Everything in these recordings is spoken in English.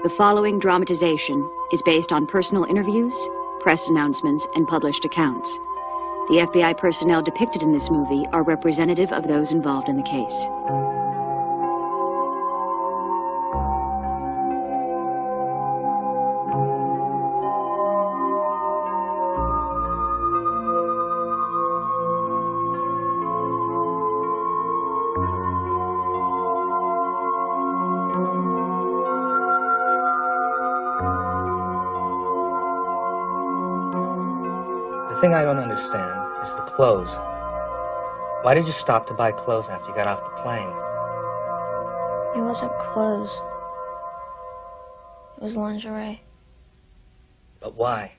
The following dramatization is based on personal interviews, press announcements, and published accounts. The FBI personnel depicted in this movie are representative of those involved in the case. The thing I don't understand is the clothes. Why did you stop to buy clothes after you got off the plane? It wasn't clothes. It was lingerie. But why?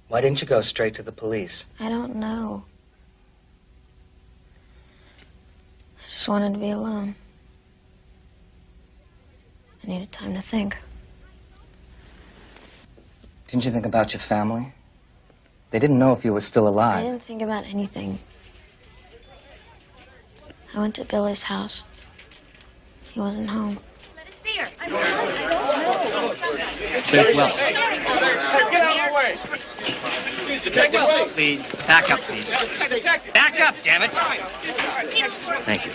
Why didn't you go straight to the police? I don't know. I just wanted to be alone. I needed time to think. Didn't you think about your family? They didn't know if you were still I alive. didn't think about anything. I went to Billy's house. He wasn't home. Jake Wells. Get out of the way. Detective Wells. Please, back up, please. Back up, damn it. Thank you.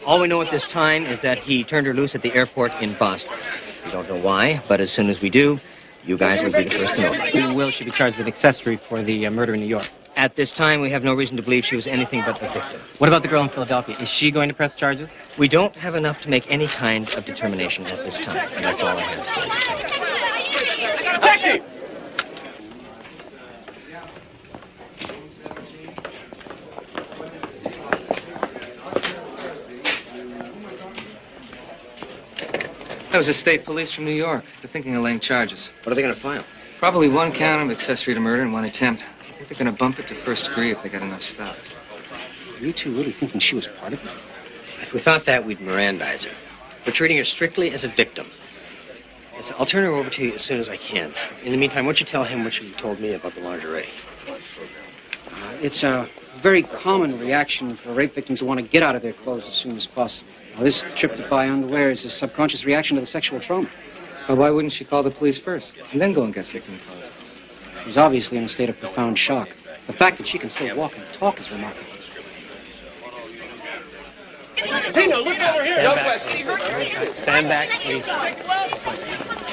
All we know at this time is that he turned her loose at the airport in Boston. We don't know why, but as soon as we do, you guys will be the first to know about it. Who will she be charged as an accessory for the murder in New York? At this time, we have no reason to believe she was anything but the victim. What about the girl in Philadelphia? Is she going to press charges? We don't have enough to make any kind of determination at this time, and that's all I have for you. Detective! That was the state police from New York. They're thinking of laying charges. What are they going to file? Probably one count of accessory to murder and one attempt. I think they're going to bump it to first degree if they got enough stuff. Are you two really thinking she was part of it? If we thought that, we'd Mirandize her. We're treating her strictly as a victim. Yes, I'll turn her over to you as soon as I can. In the meantime, why don't you tell him what you told me about the lingerie? It's a very common reaction for rape victims to want to get out of their clothes as soon as possible. Now, this trip to buy underwear is a subconscious reaction to the sexual trauma. Well, why wouldn't she call the police first and then go and get something clothes? She's obviously in a state of profound shock. The fact that she can still walk and talk is remarkable. Tina, look over here. Stand back, please.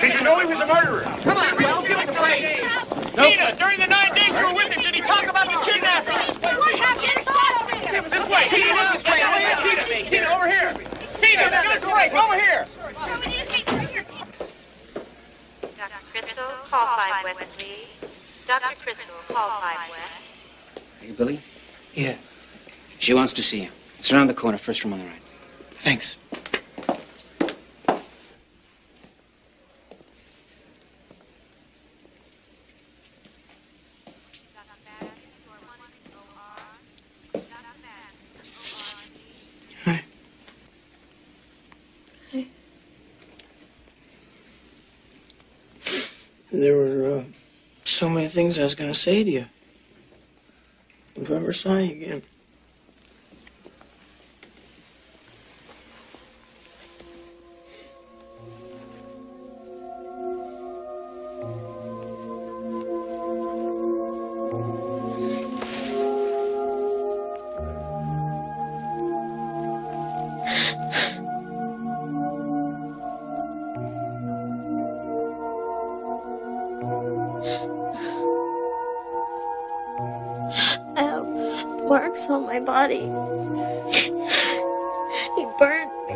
Did you know he was a murderer? Come on, Wells, give us a break. Tina, during the 9 days you were with him, did he talk about the kidnapping? What happened? This way. Tina, look this way. Tina, over here. Tina, give us a break. Over here. Dr. Crystal, call 5 West, please. Dr. Crystal, call 5 West. Are you Billy? Yeah, She wants to see you. It's around the corner, first room on the right. thanks. Hi. Hey. There were so many things I was going to say to you. If I ever saw you again. I have marks on my body. He burned me.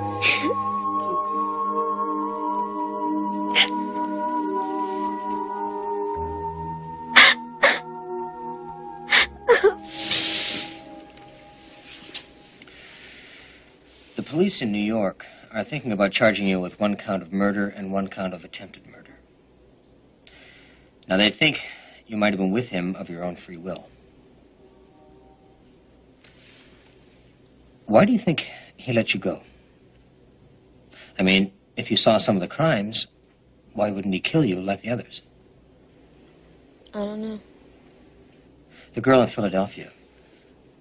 The police in New York are thinking about charging you with 1 count of murder and 1 count of attempted murder. Now, they think you might have been with him of your own free will. Why do you think he let you go? I mean, if you saw some of the crimes, why wouldn't he kill you like the others? I don't know. The girl in Philadelphia,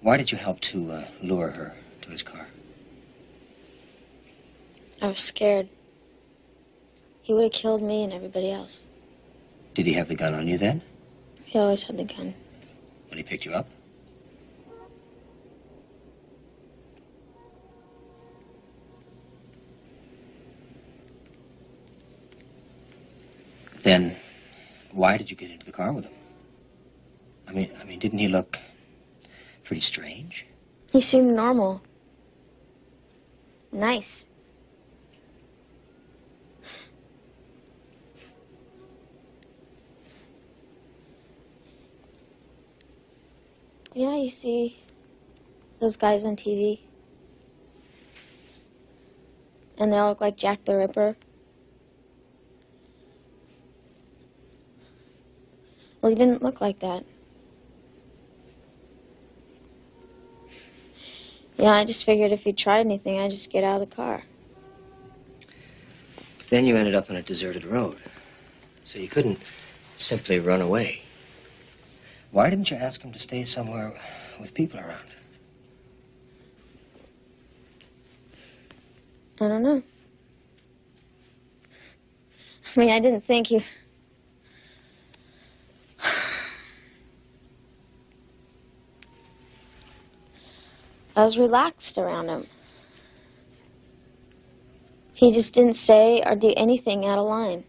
why did you help to lure her to his car? I was scared. he would have killed me and everybody else. Did he have the gun on you then? He always had the gun. When he picked you up? Then, why did you get into the car with him? I mean, didn't he look pretty strange? He seemed normal. Nice. Yeah, you see those guys on TV. And they all look like Jack the Ripper. Well, he didn't look like that. Yeah, I just figured if he tried anything, I'd just get out of the car. But then you ended up on a deserted road. So you couldn't simply run away. Why didn't you ask him to stay somewhere with people around? I don't know. I mean, I didn't think he... I was relaxed around him. He just didn't say or do anything out of line.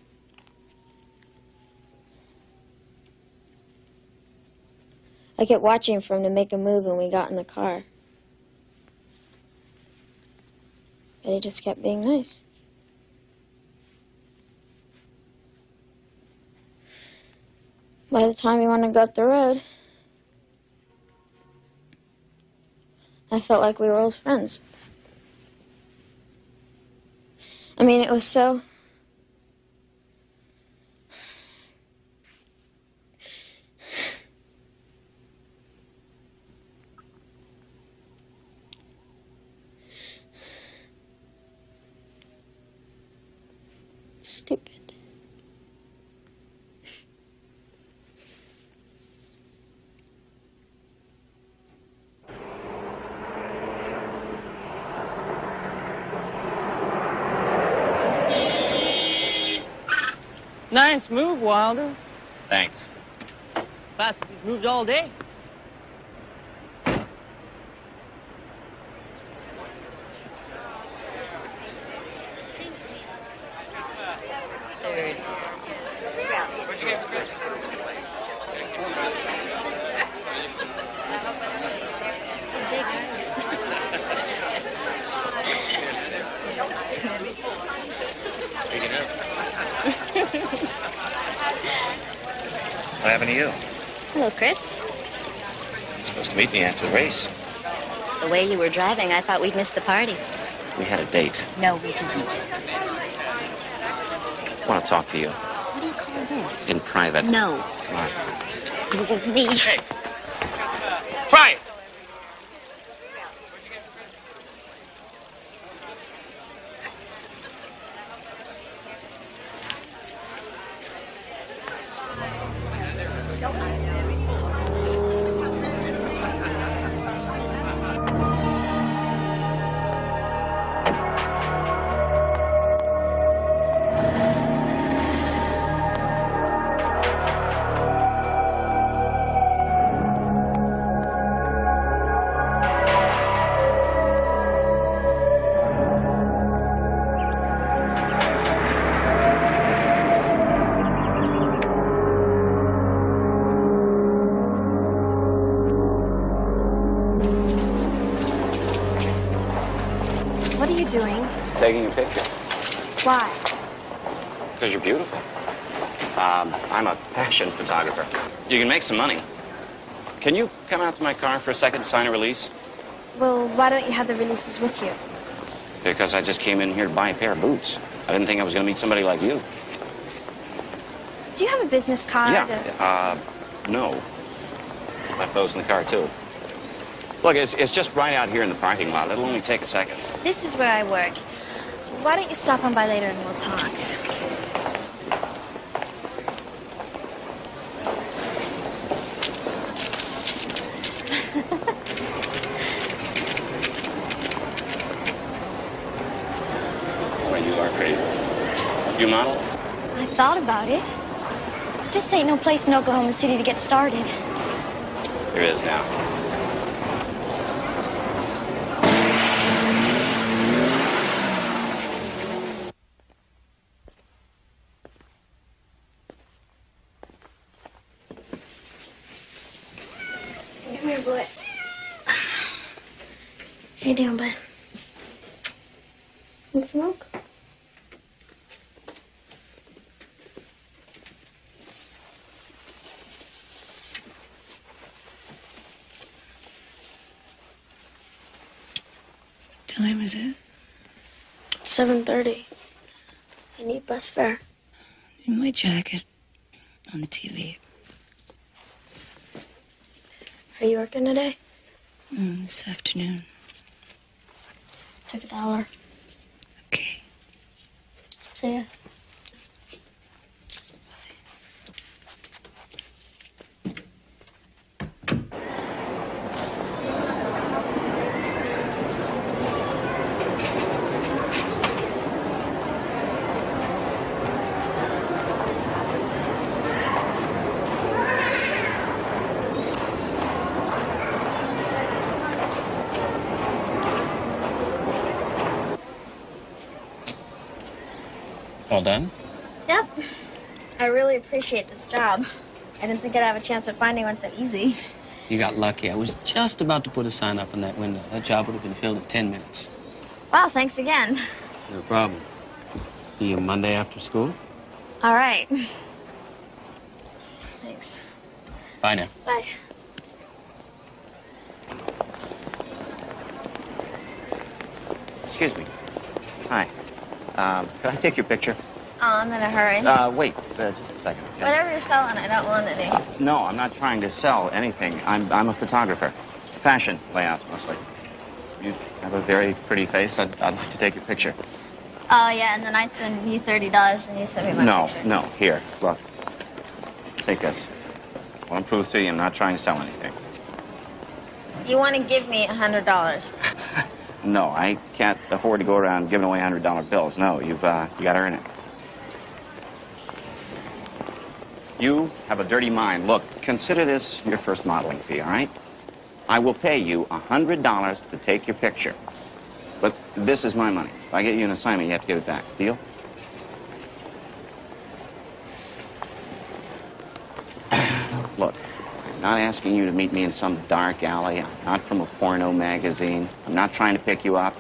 I kept watching for him to make a move when we got in the car. But he just kept being nice. By the time we wanted to go up the road, I felt like we were old friends. I mean, it was so... stupid. Nice move, Wilder. Thanks. Fastest he's moved all day. Third. Where'd you get Chris? What happened to you? Hello, Chris. You're supposed to meet me after the race. The way you were driving, I thought we'd miss the party. We had a date. No, we didn't. I want to talk to you. What do you call this? In private. No. Come on. Go with me. Hey! Try it! What are you doing? Taking a picture. Why? Because you're beautiful. I'm a fashion photographer. You can make some money. Can you come out to my car for a second to sign a release? Well, why don't you have the releases with you? Because I just came in here to buy a pair of boots. I didn't think I was going to meet somebody like you. Do you have a business card? Yeah. No. Left those in the car, too. Look, it's just right out here in the parking lot. It'll only take a second. This is where I work. Why don't you stop on by later and we'll talk? Well, you are pretty. You model? I thought about it. Just ain't no place in Oklahoma City to get started. There is now. Come here, boy. How you doing, bud? Want smoke? What time is it? 7:30. I need bus fare. In my jacket. On the TV. Are you working today? This afternoon. Take $1. Okay. See ya. All done? Yep. I really appreciate this job. I didn't think I'd have a chance of finding one so easy. You got lucky. I was just about to put a sign up in that window. That job would have been filled in 10 minutes. Wow, thanks again. No problem. See you Monday after school? All right. Thanks. Bye now. Bye. Excuse me. Hi. Can I take your picture? Oh, I'm in a hurry. Wait, just a second. Okay? Whatever you're selling, I don't want any. No, I'm not trying to sell anything. I'm a photographer. Fashion layouts, mostly. You have a very pretty face. I'd like to take your picture. Oh, yeah, and then I send you $30 and you send me my picture. No, here, look. Take this. I want to prove to you I'm not trying to sell anything. You want to give me $100. No, I can't afford to go around giving away $100 bills. No, you got to earn it. You have a dirty mind. Look, consider this your first modeling fee, all right? I will pay you $100 to take your picture. But this is my money. If I get you an assignment, you have to give it back. Deal? Look, I'm not asking you to meet me in some dark alley. I'm not from a porno magazine. I'm not trying to pick you up.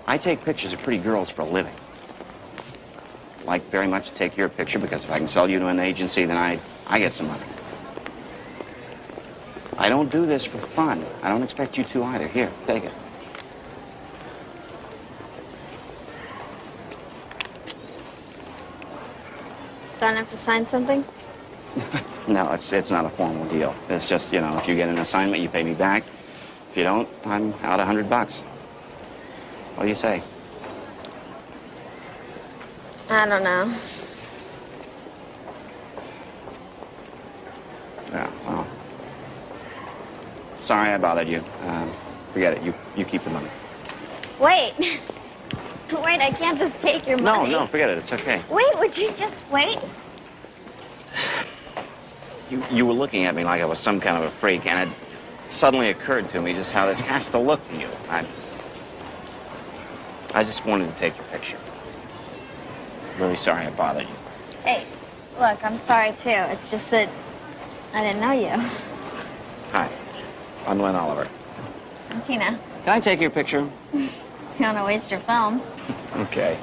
I take pictures of pretty girls for a living. I'd like very much to take your picture because if I can sell you to an agency, then I get some money. I don't do this for fun. I don't expect you to either. Here, take it. Don't have to sign something? No, it's not a formal deal. It's just, if you get an assignment, you pay me back. If you don't, I'm out $100. What do you say? I don't know. Yeah, well. Sorry I bothered you. Forget it. You keep the money. Wait. Wait, I can't just take your money. No, forget it. It's okay. Wait, would you just wait? You were looking at me like I was some kind of a freak, and it suddenly occurred to me just how this has to look to you. I just wanted to take your picture. Really sorry I bothered you. Hey, look, I'm sorry too. It's just that I didn't know you. Hi, I'm Len Oliver. I'm Tina. Can I take your picture? You don't want to waste your film. Okay.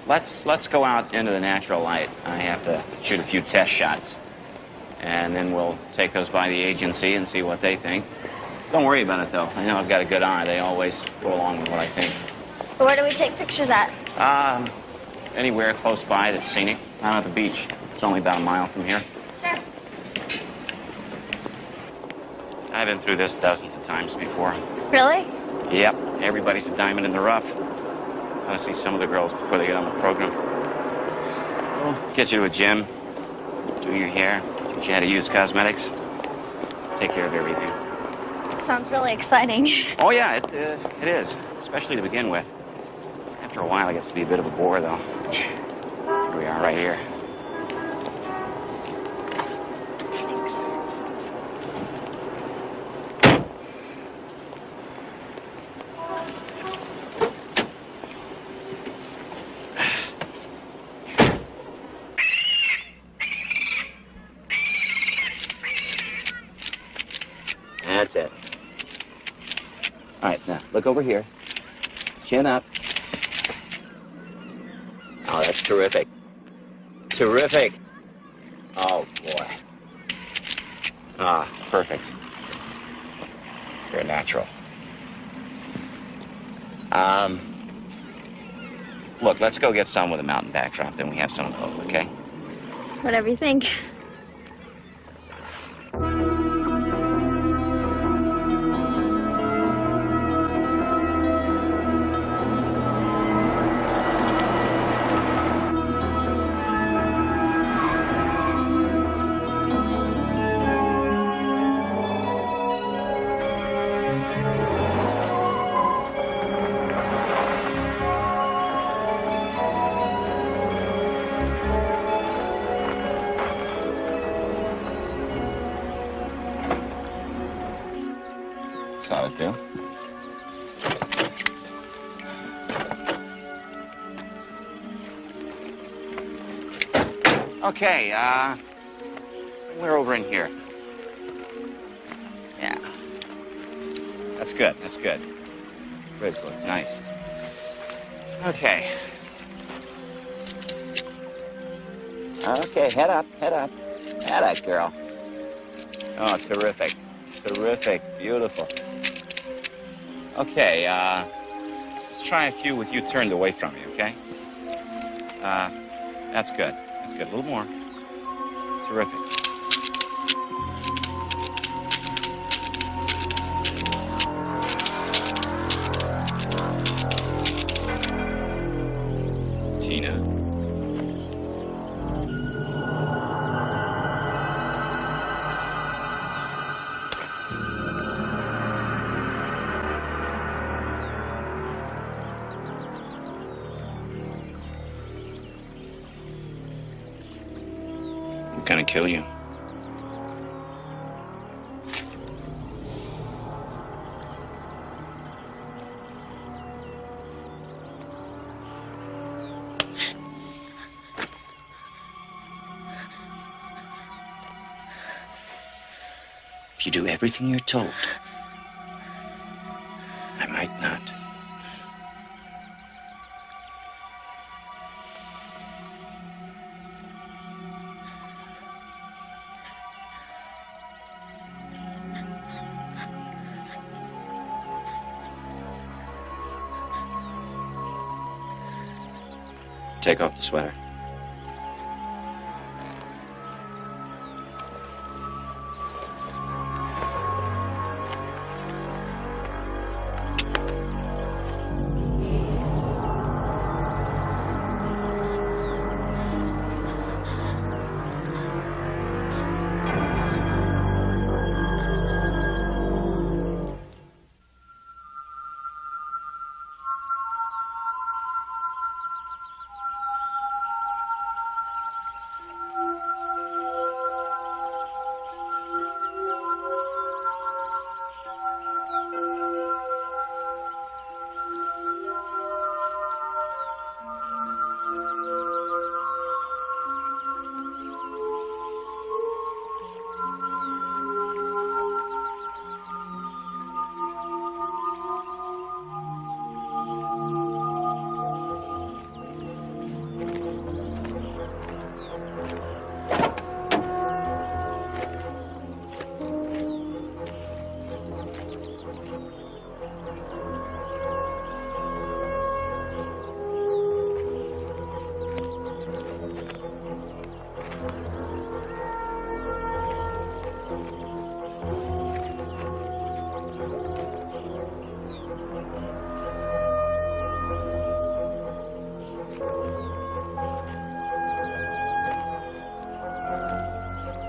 Let's go out into the natural light. I have to shoot a few test shots. And then we'll take those by the agency and see what they think. Don't worry about it, though. I know I've got a good eye. They always go along with what I think. But where do we take pictures at? Anywhere close by that's scenic. Down at the beach. It's only about a mile from here. Sure. I've been through this dozens of times before. Really? Yep. Everybody's a diamond in the rough. I want to see some of the girls before they get on the program. We'll get you to a gym, do your hair, teach you how to use cosmetics, take care of everything. Sounds really exciting. Oh, yeah, it is, especially to begin with. After a while, it gets to be a bit of a bore, though. Here we are, right here. That's it. All right, now, look over here. Chin up. Oh, that's terrific. Terrific. Oh, boy. Ah, perfect. Very natural. Look, let's go get some with a mountain backdrop, then we have some of both, okay? Whatever you think. Saw it too. Okay, somewhere over in here. Yeah. That's good, that's good. Ribs looks nice. Okay. Okay, head up, head up. Head up, girl. Oh, terrific. Terrific, beautiful. Okay, let's try a few with you turned away from me, okay? That's good. That's good. A little more. Terrific. Tina. I'm gonna kill you. If you do everything you're told, I might not. Take off the sweater.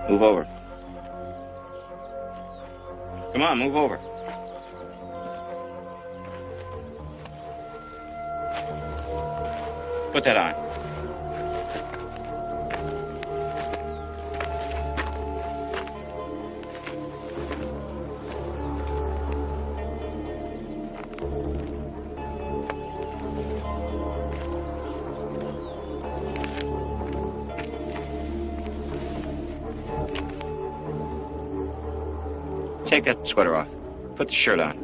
Move over. Come on, move over. Put that on. Take that sweater off. Put the shirt on.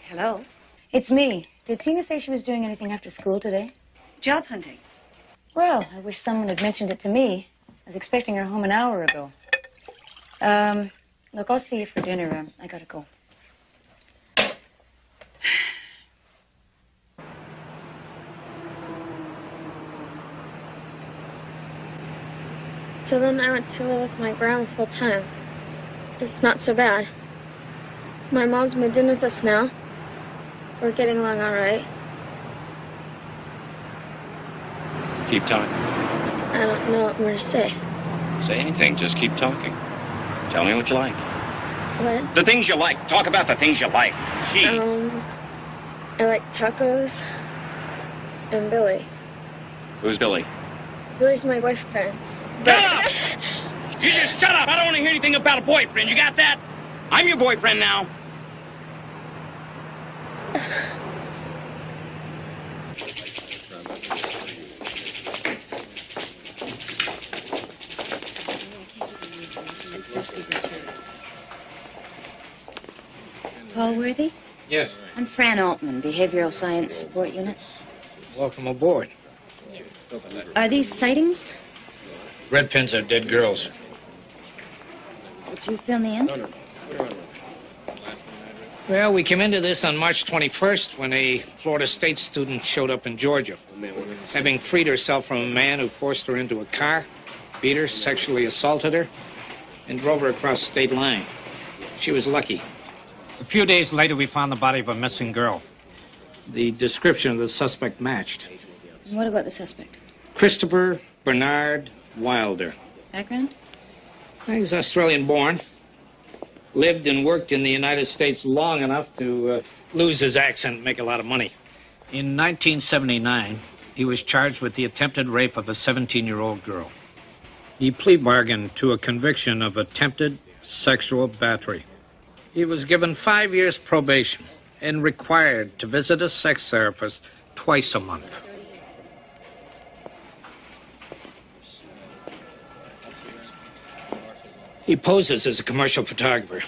Hello? It's me. Did Tina say she was doing anything after school today? Job hunting. Well, I wish someone had mentioned it to me. I was expecting her home an hour ago. Look, I'll see you for dinner. I gotta go. So then I went to live with my grandma full time. It's not so bad. My mom's moved in with us now. We're getting along all right. Keep talking. I don't know what more to say. Say anything, just keep talking. Tell me what you like. What? The things you like. Talk about the things you like. Jeez. I like tacos and Billy. Who's Billy? Billy's my boyfriend. Shut up! You just shut up! I don't want to hear anything about a boyfriend. You got that? I'm your boyfriend now. Paul Worthy? Yes. I'm Fran Altman, Behavioral Science Support Unit. Welcome aboard. Are these sightings? Red pins are dead girls. Would you fill me in? Well, we came into this on March 21st when a Florida State student showed up in Georgia, having freed herself from a man who forced her into a car, beat her, sexually assaulted her, and drove her across the state line. She was lucky. A few days later, we found the body of a missing girl. The description of the suspect matched. What about the suspect? Christopher Bernard Wilder. Background? He's Australian-born. Lived and worked in the United States long enough to lose his accent and make a lot of money. In 1979, he was charged with the attempted rape of a 17-year-old girl. He plea bargained to a conviction of attempted sexual battery. He was given 5 years probation and required to visit a sex therapist twice a month. He poses as a commercial photographer,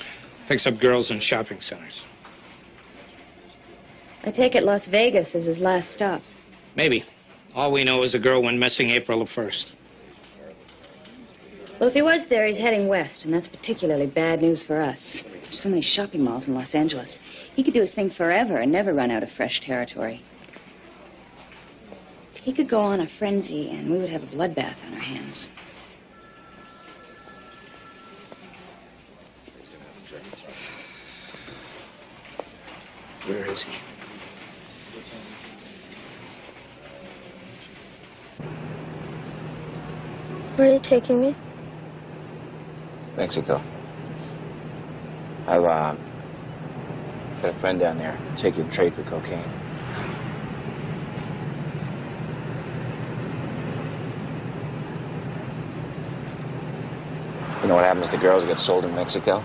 picks up girls in shopping centers. I take it Las Vegas is his last stop. Maybe. All we know is the girl went missing April the 1st. Well, if he was there, he's heading west, and that's particularly bad news for us. There's so many shopping malls in Los Angeles. He could do his thing forever and never run out of fresh territory. He could go on a frenzy, and we would have a bloodbath on our hands. Where is he? Where are you taking me? Mexico. I've got a friend down there. Take you to trade for cocaine. You know what happens to girls who get sold in Mexico?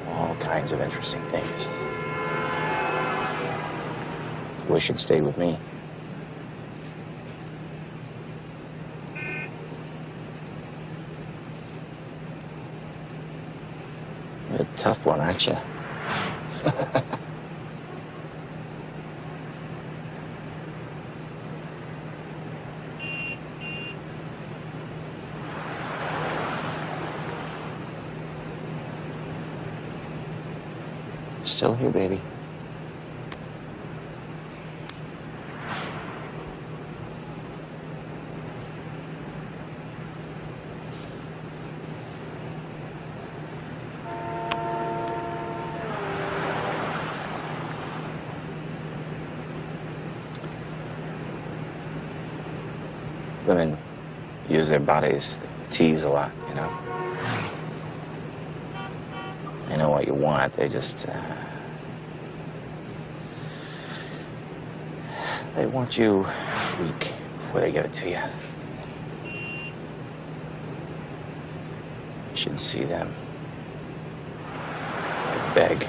All kinds of interesting things. I wish you'd stayed with me. You're a tough one, aren't you? Still here, baby. Women use their bodies to tease a lot, you know? They know what you want, they just... they want you weak before they give it to you. You should see them. They beg.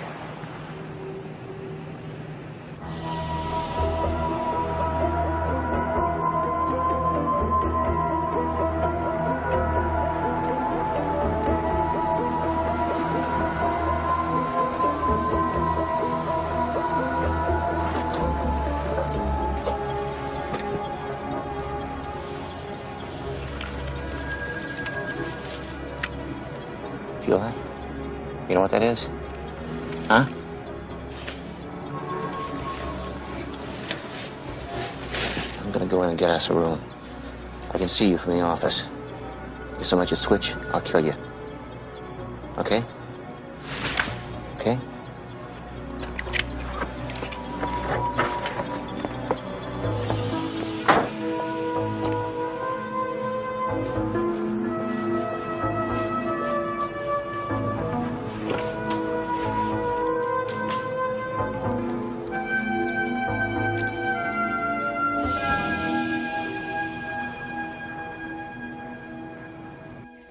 Feel that? You know what that is? Huh? I'm gonna go in and get us a room. I can see you from the office. If so much as switch, I'll kill you. Okay? Okay?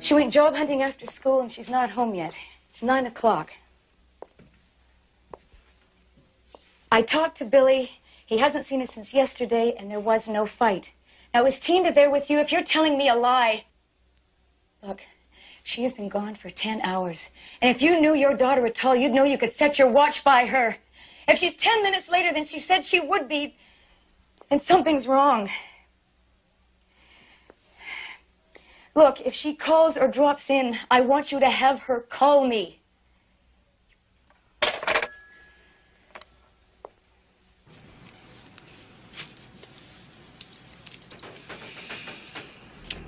She went job hunting after school, and she's not home yet. It's 9 o'clock. I talked to Billy. He hasn't seen her since yesterday, and there was no fight. Now, is Tina there with you? If you're telling me a lie... Look, she has been gone for 10 hours. And if you knew your daughter at all, you'd know you could set your watch by her. If she's 10 minutes later than she said she would be, then something's wrong. Look, if she calls or drops in, I want you to have her call me.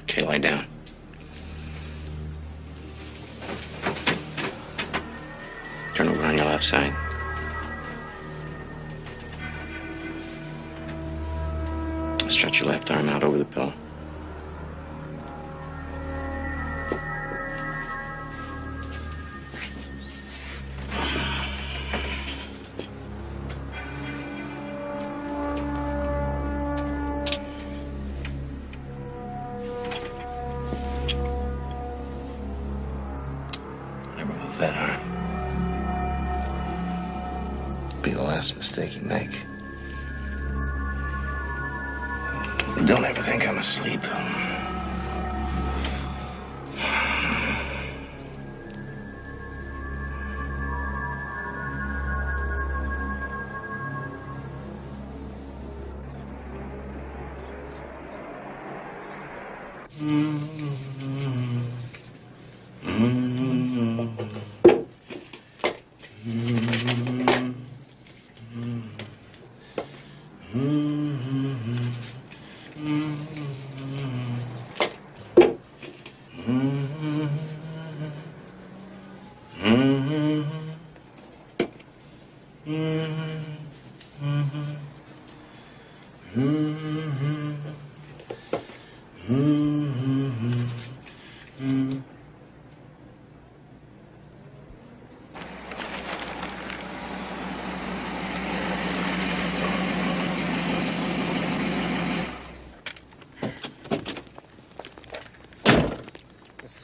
Okay, lie down. Turn over on your left side. Stretch your left arm out over the pillow. That arm. Be the last mistake you make. Don't ever think I'm asleep.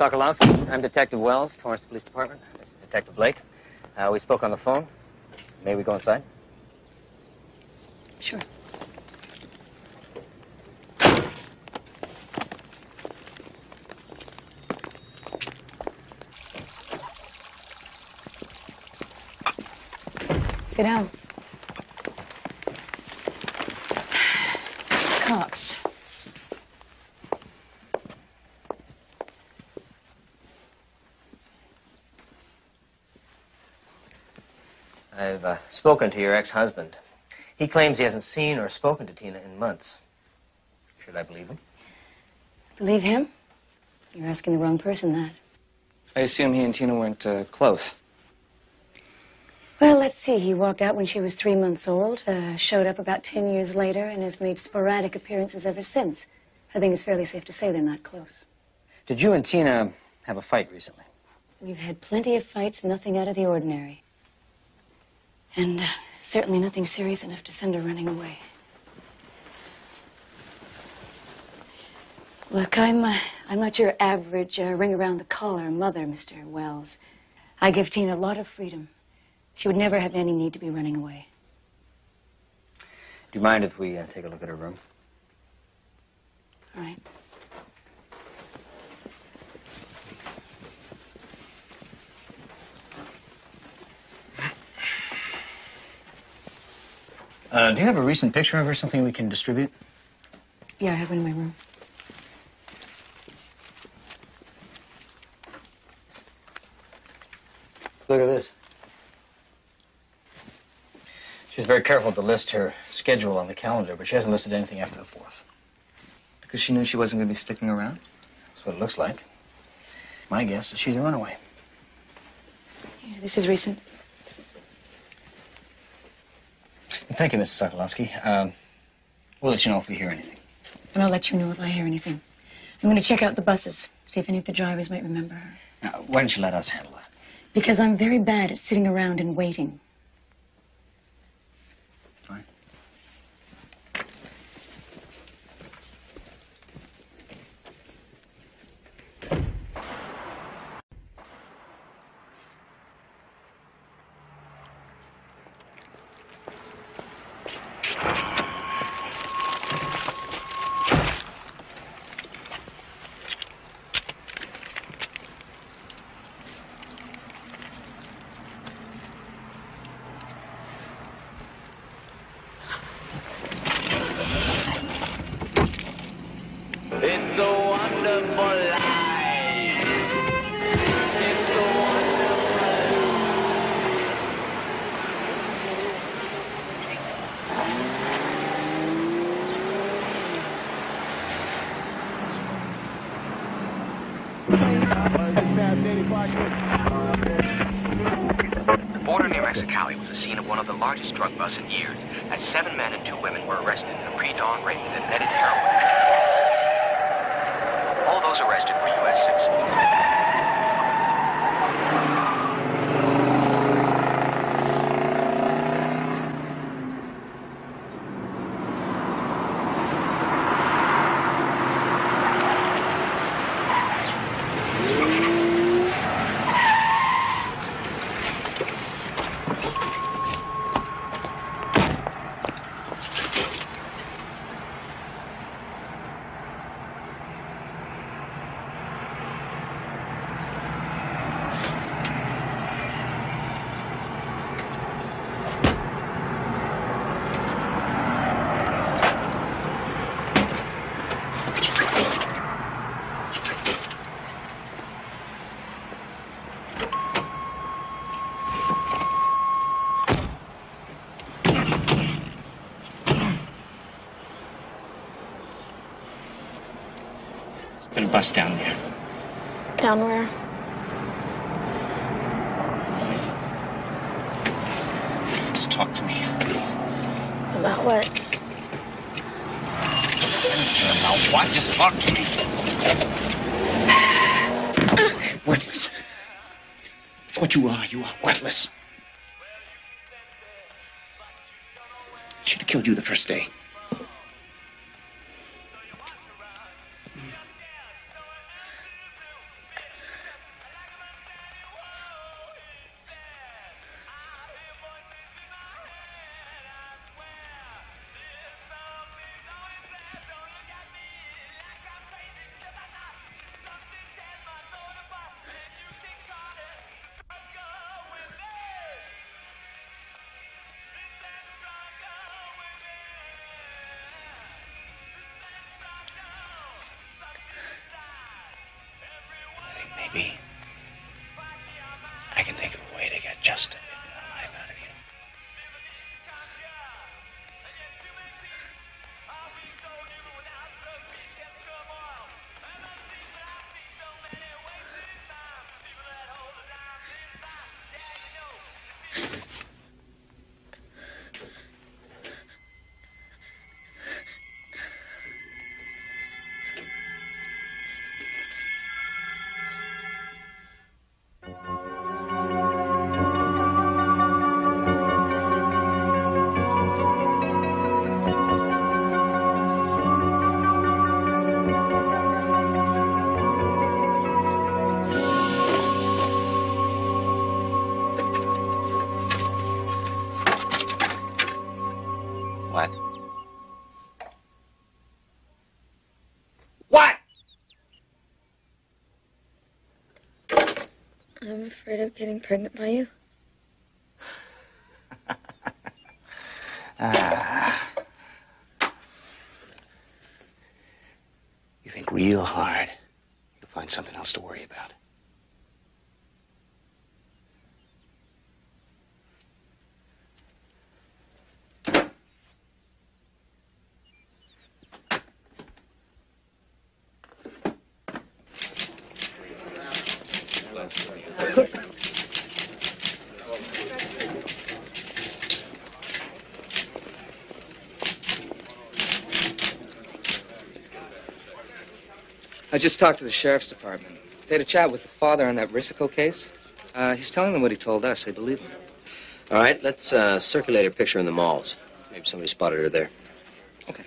Sokolowski. I'm Detective Wells, Torrance Police Department. This is Detective Blake. We spoke on the phone. May we go inside? Sure. Sit down. Cops. I've spoken to your ex-husband. He claims he hasn't seen or spoken to Tina in months. Should I believe him? Believe him? You're asking the wrong person that. I assume he and Tina weren't close. Well, let's see. He walked out when she was 3 months old, showed up about 10 years later, and has made sporadic appearances ever since. I think it's fairly safe to say they're not close. Did you and Tina have a fight recently? We've had plenty of fights, nothing out of the ordinary. And certainly nothing serious enough to send her running away. Look, I'm not your average ring-around-the-collar mother, Mr. Wells. I give Tina a lot of freedom. She would never have any need to be running away. Do you mind if we take a look at her room? All right. Do you have a recent picture of her, something we can distribute? Yeah, I have one in my room. Look at this. She was very careful to list her schedule on the calendar, but she hasn't listed anything after the 4th. Because she knew she wasn't going to be sticking around? That's what it looks like. My guess is she's a runaway. Here, this is recent. Thank you, Mrs. Sokolowski. We'll let you know if we hear anything. And I'll let you know if I hear anything. I'm going to check out the buses, see if any of the drivers might remember her. Now, why don't you let us handle that? Because I'm very bad at sitting around and waiting. Fine. It's a wonderful life. It's a The border near Mexicali was the scene of one of the largest drug busts in years, as 7 men and 2 women were arrested in a pre-dawn raid that netted heroin. All those arrested were U.S. citizens. Been a bus down there. Down where? Just talk to me. About what? About what? Just talk to me. Worthless. It's what you are. You are worthless. Should have killed you the first day. Maybe I can think of a way to get just a bit more life out of you. I'm afraid of getting pregnant by you. You think real hard, you'll find something else to worry about. I just talked to the sheriff's department. They had a chat with the father on that Risico case. He's telling them what he told us. They believe him. All right, let's circulate her picture in the malls. Maybe somebody spotted her there. Okay.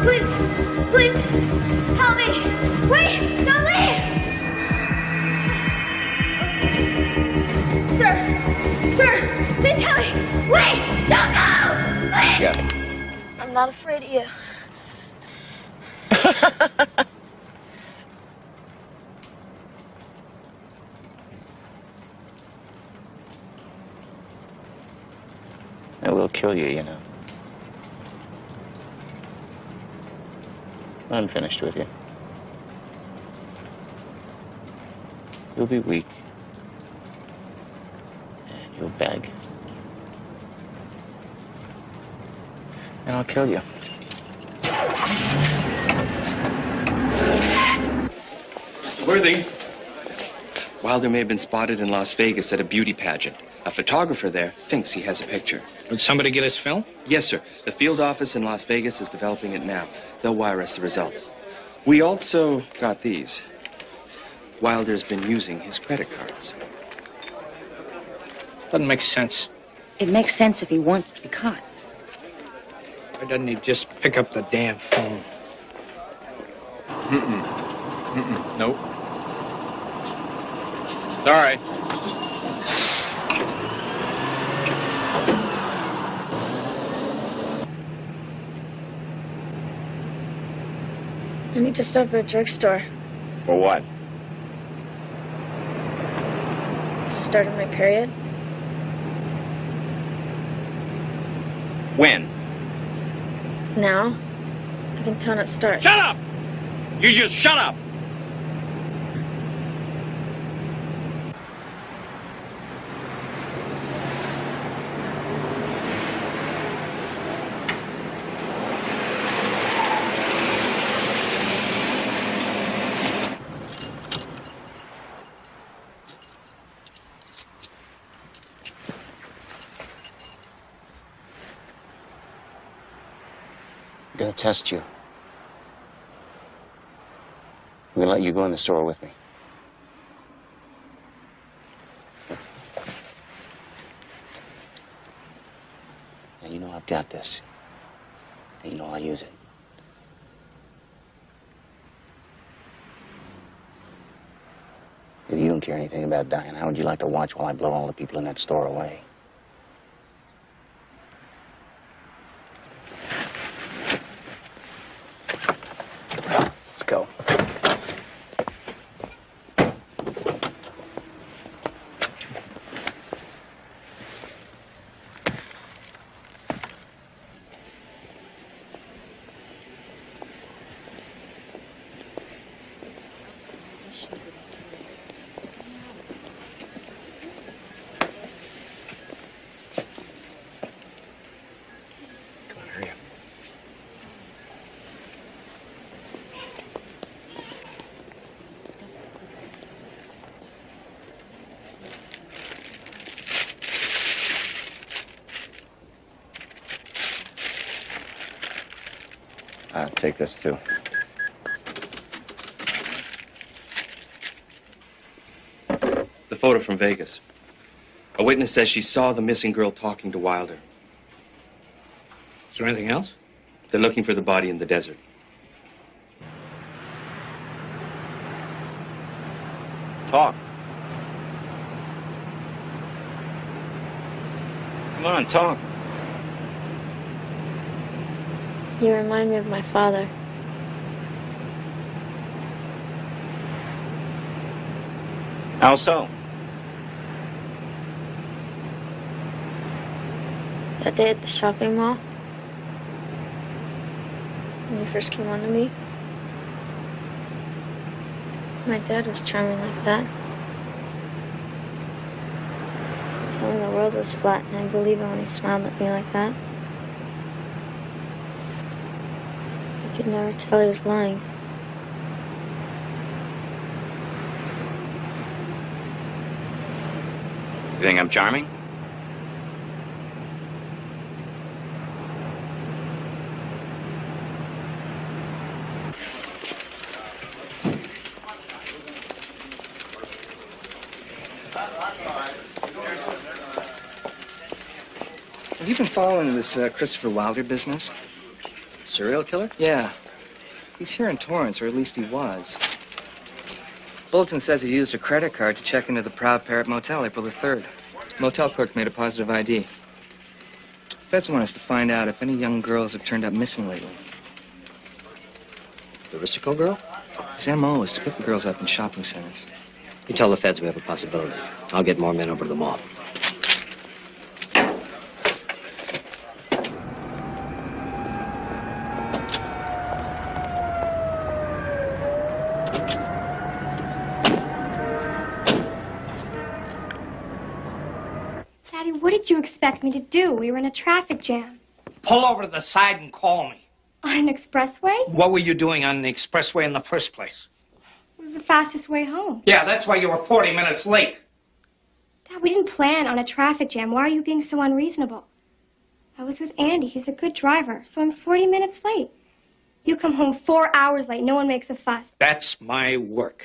Please, please, help me! Wait, don't leave! Sir, please help me! Wait, don't go! Please! Yeah. I'm not afraid of you. It will kill you, you know. I'm finished with you. You'll be weak. And you'll beg. And I'll kill you. Mr. Worthy. Wilder may have been spotted in Las Vegas at a beauty pageant. A photographer there thinks he has a picture. Did somebody get his film? Yes, sir. The field office in Las Vegas is developing it now. They'll wire us the results. We also got these. Wilder's been using his credit cards. Doesn't make sense. It makes sense if he wants to be caught. Why doesn't he just pick up the damn phone? Nope. It's all right. I need to stop at a drugstore. For what? Started my period. When? Now, I can tell when it starts. Shut up! You just shut up! I'm gonna test you. I'm gonna let you go in the store with me. Now, you know I've got this. And you know I'll use it. If you don't care anything about dying, how would you like to watch while I blow all the people in that store away? Let's go. Take this, too. The photo from Vegas. A witness says she saw the missing girl talking to Wilder. Is there anything else? They're looking for the body in the desert. Talk. Come on, talk. You remind me of my father. How so? That day at the shopping mall, when you first came on to me, my dad was charming like that. He told me the world was flat, and I believe it when he smiled at me like that. You could never tell he was lying. You think I'm charming? Have you been following this Christopher Wilder business? Serial killer? Yeah. He's here in Torrance, or at least he was. Bulletin says he used a credit card to check into the Proud Parrot Motel April the 3rd. Motel clerk made a positive ID. Feds want us to find out if any young girls have turned up missing lately. The Risico girl? His M.O. is to pick the girls up in shopping centers. You tell the feds we have a possibility. I'll get more men over to the mall. Daddy, what did you expect me to do? We were in a traffic jam. Pull over to the side and call me. On an expressway? What were you doing on the expressway in the first place? It was the fastest way home. Yeah, that's why you were 40 minutes late. Dad, we didn't plan on a traffic jam. Why are you being so unreasonable? I was with Andy. He's a good driver, so I'm 40 minutes late. You come home 4 hours late. No one makes a fuss. That's my work.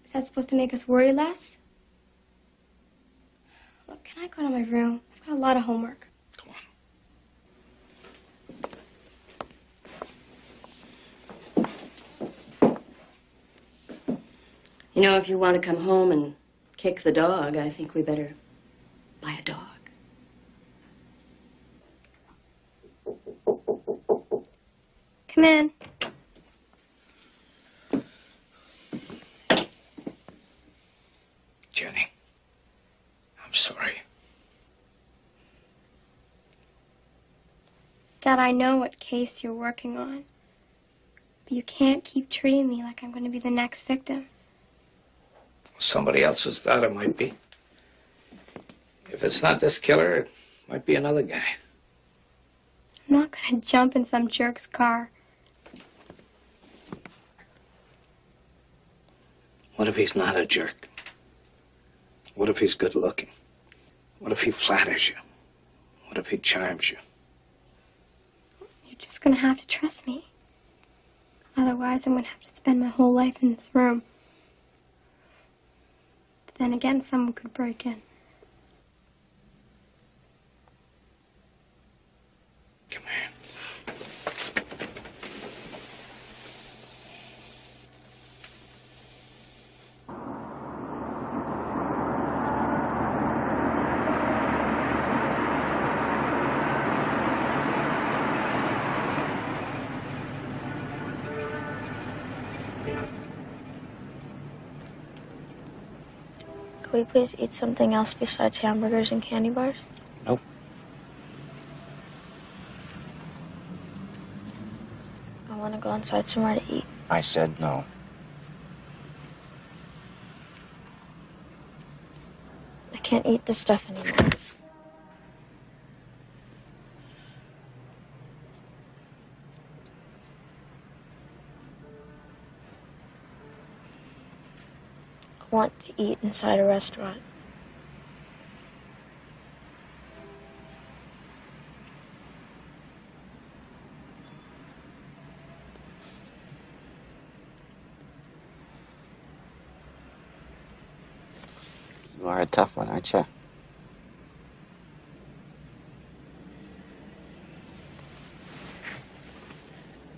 Is that supposed to make us worry less? Look, can I go to my room? I've got a lot of homework. You know, if you want to come home and kick the dog, I think we better buy a dog. Come in. Jenny, I'm sorry. Dad, I know what case you're working on. But you can't keep treating me like I'm going to be the next victim. Somebody else's daughter might be. If it's not this killer, it might be another guy. I'm not going to jump in some jerk's car. What if he's not a jerk? What if he's good looking? What if he flatters you? What if he charms you? You're just going to have to trust me. Otherwise, I'm going to have to spend my whole life in this room. But then again, someone could break in. Come here. Could we please eat something else besides hamburgers and candy bars? Nope. I want to go inside somewhere to eat. I said no. I can't eat this stuff anymore. I want to eat inside a restaurant. You are a tough one, aren't you?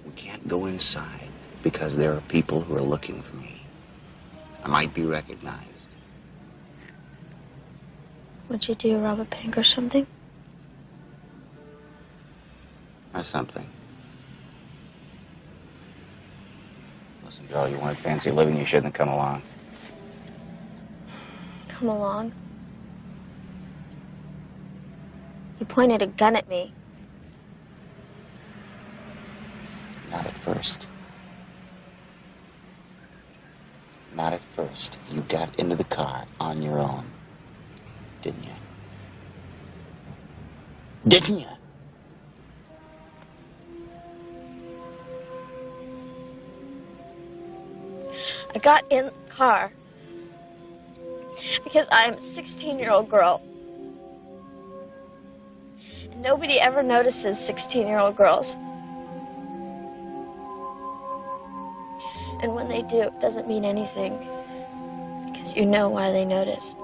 We can't go inside because there are people who are looking for me. I might be recognized. What'd you do, rob a bank or something? Or something. Listen, girl, you wanted fancy living, you shouldn't have come along. Come along. You pointed a gun at me. Not at first. Not at first. You got into the car on your own. Didn't you? Didn't you? I got in the car because I'm a 16-year-old girl. And nobody ever notices 16-year-old girls. And when they do, it doesn't mean anything because you know why they notice.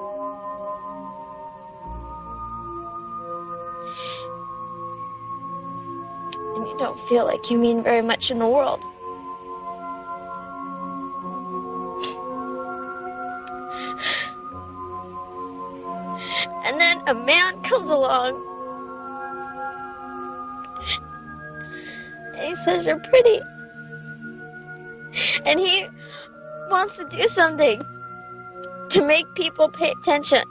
And you don't feel like you mean very much in the world. And then a man comes along and he says you're pretty. And he wants to do something to make people pay attention.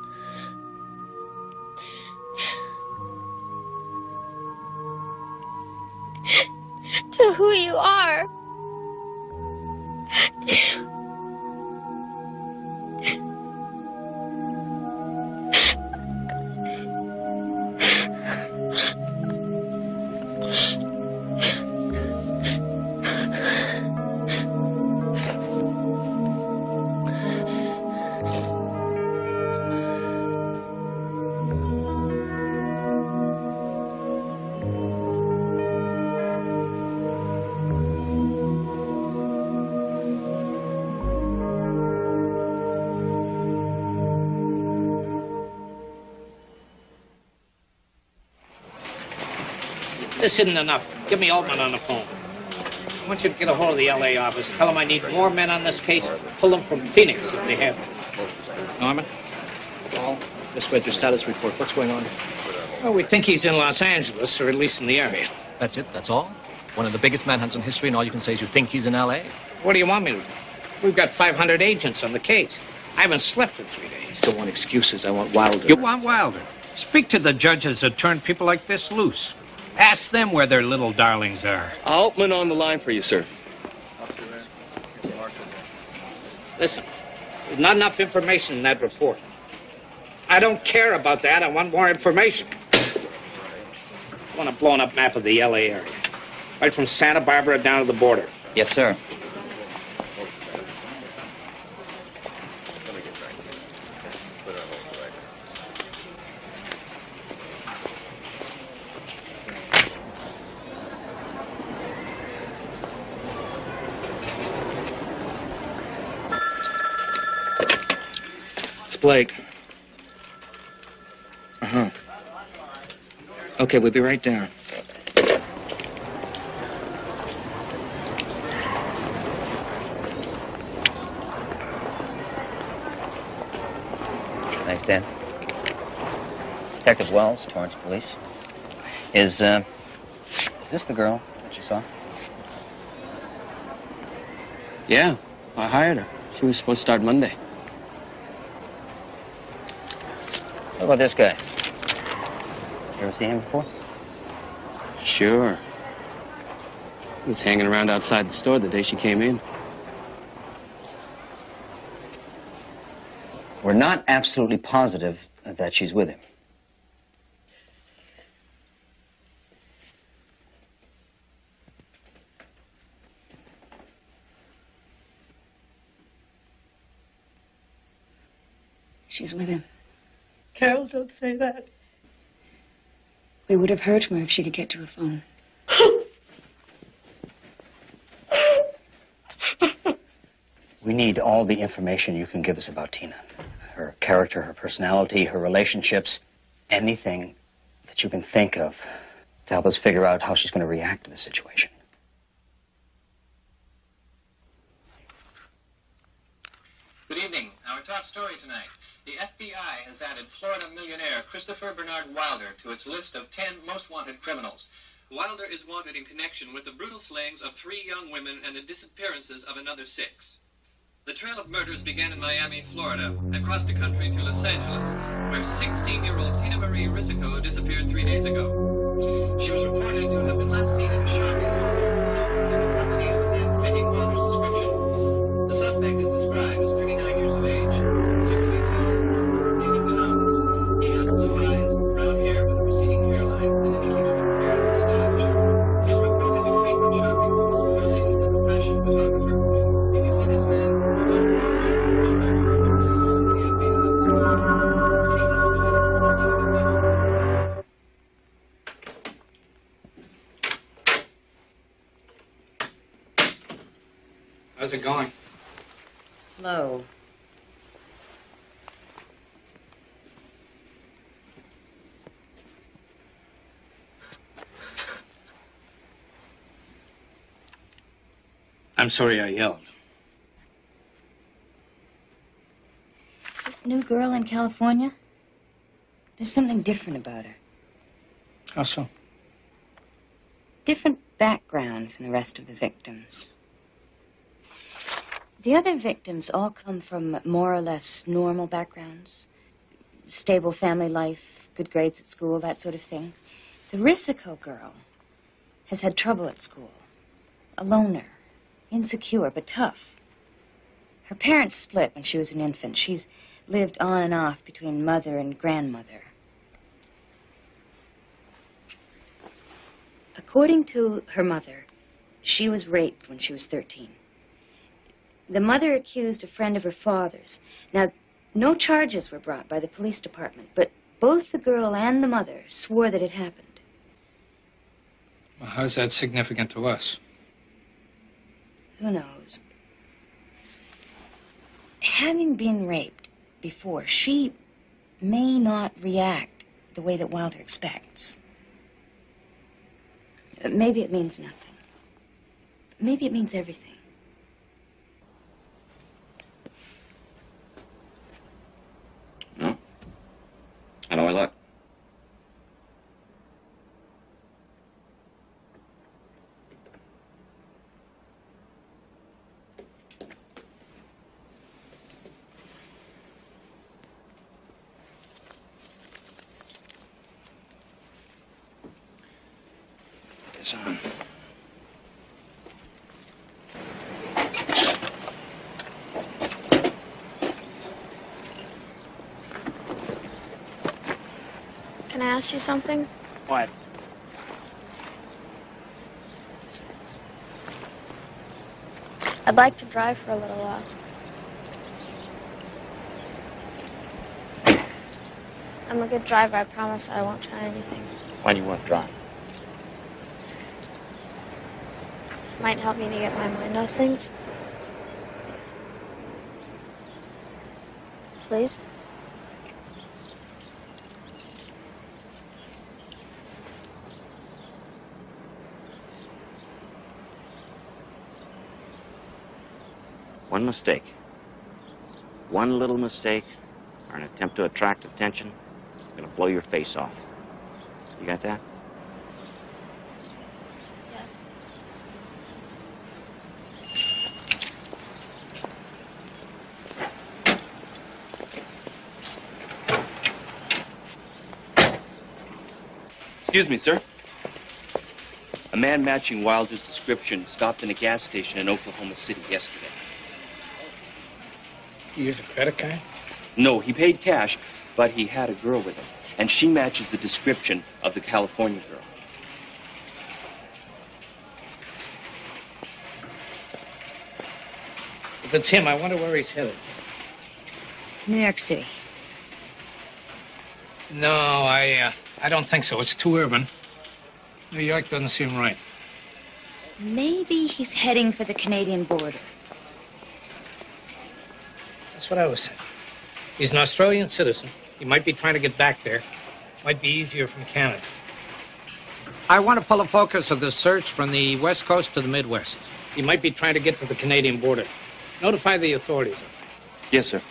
To who you are. This isn't enough. Give me Altman on the phone. I want you to get a hold of the L.A. office. Tell them I need more men on this case. Pull them from Phoenix if they have to. Norman? Paul, just read your status report. What's going on? Well, we think he's in Los Angeles, or at least in the area. That's it? That's all? One of the biggest manhunts in history, and all you can say is you think he's in L.A.? What do you want me to do? We've got 500 agents on the case. I haven't slept for 3 days. Don't want excuses. I want Wilder. You want Wilder? Speak to the judges that turn people like this loose. Ask them where their little darlings are. Altman on the line for you, sir. Listen, there's not enough information in that report. I don't care about that. I want more information. I want a blown-up map of the L.A. area. Right from Santa Barbara down to the border. Yes, sir. Blake. Uh-huh. Okay, we'll be right down. Thanks, Dan. Detective Wells, Torrance Police. Is this the girl that you saw? Yeah, I hired her. She was supposed to start Monday. What about this guy? You ever seen him before? Sure. He was hanging around outside the store the day she came in. We're not absolutely positive that she's with him. She's with him. Carol, don't say that. We would have heard from her if she could get to her phone. We need all the information you can give us about Tina. her character, her personality, her relationships, anything that you can think of to help us figure out how she's going to react to the situation. Good evening. Our top story tonight. The FBI has added Florida millionaire Christopher Bernard Wilder to its list of 10 most wanted criminals. Wilder is wanted in connection with the brutal slayings of 3 young women and the disappearances of another 6. The trail of murders began in Miami, Florida, and crossed the country to Los Angeles, where 16-year-old Tina Marie Risico disappeared 3 days ago. She was reported to have been last seen in a shopping mall in the company of a man fitting Wilder's description. The suspect is described as 39 years of age, 6 feet tall, 80 pounds. He has blue eyes, brown hair with a receding hairline, and an English beard and moustache. He is reported to frequent shopping malls, posing as a fashion photographer. If you see this man, do not approach. Contact the police, the FBI, city hall, How's it going? Slow. I'm sorry I yelled. This new girl in California, there's something different about her. How so? Different background from the rest of the victims. The other victims all come from more or less normal backgrounds. Stable family life, good grades at school, that sort of thing. The Risico girl has had trouble at school. A loner. Insecure, but tough. Her parents split when she was an infant. She's lived on and off between mother and grandmother. According to her mother, she was raped when she was 13. The mother accused a friend of her father's. Now, no charges were brought by the police department, but both the girl and the mother swore that it happened. Well, how's that significant to us? Who knows? Having been raped before, she may not react the way that Wilder expects. Maybe it means nothing. Maybe it means everything. No? How do I look? This on. Can I ask you something? What? I'd like to drive for a little while. I'm a good driver. I promise I won't try anything. Why do you want to drive? Might help me to get my mind off things. Please? One mistake. One little mistake or an attempt to attract attention is going to blow your face off. You got that? Yes. Excuse me, sir. A man matching Wilder's description stopped in a gas station in Oklahoma City yesterday. You use a credit card? No, he paid cash, but he had a girl with him. And she matches the description of the California girl. If it's him, I wonder where he's headed. New York City. No, I don't think so. It's too urban. New York doesn't seem right. Maybe he's heading for the Canadian border. That's what I was saying. He's an Australian citizen. He might be trying to get back there. Might be easier from Canada. I want to pull the focus of the search from the West Coast to the Midwest. He might be trying to get to the Canadian border. Notify the authorities up there. Yes, sir.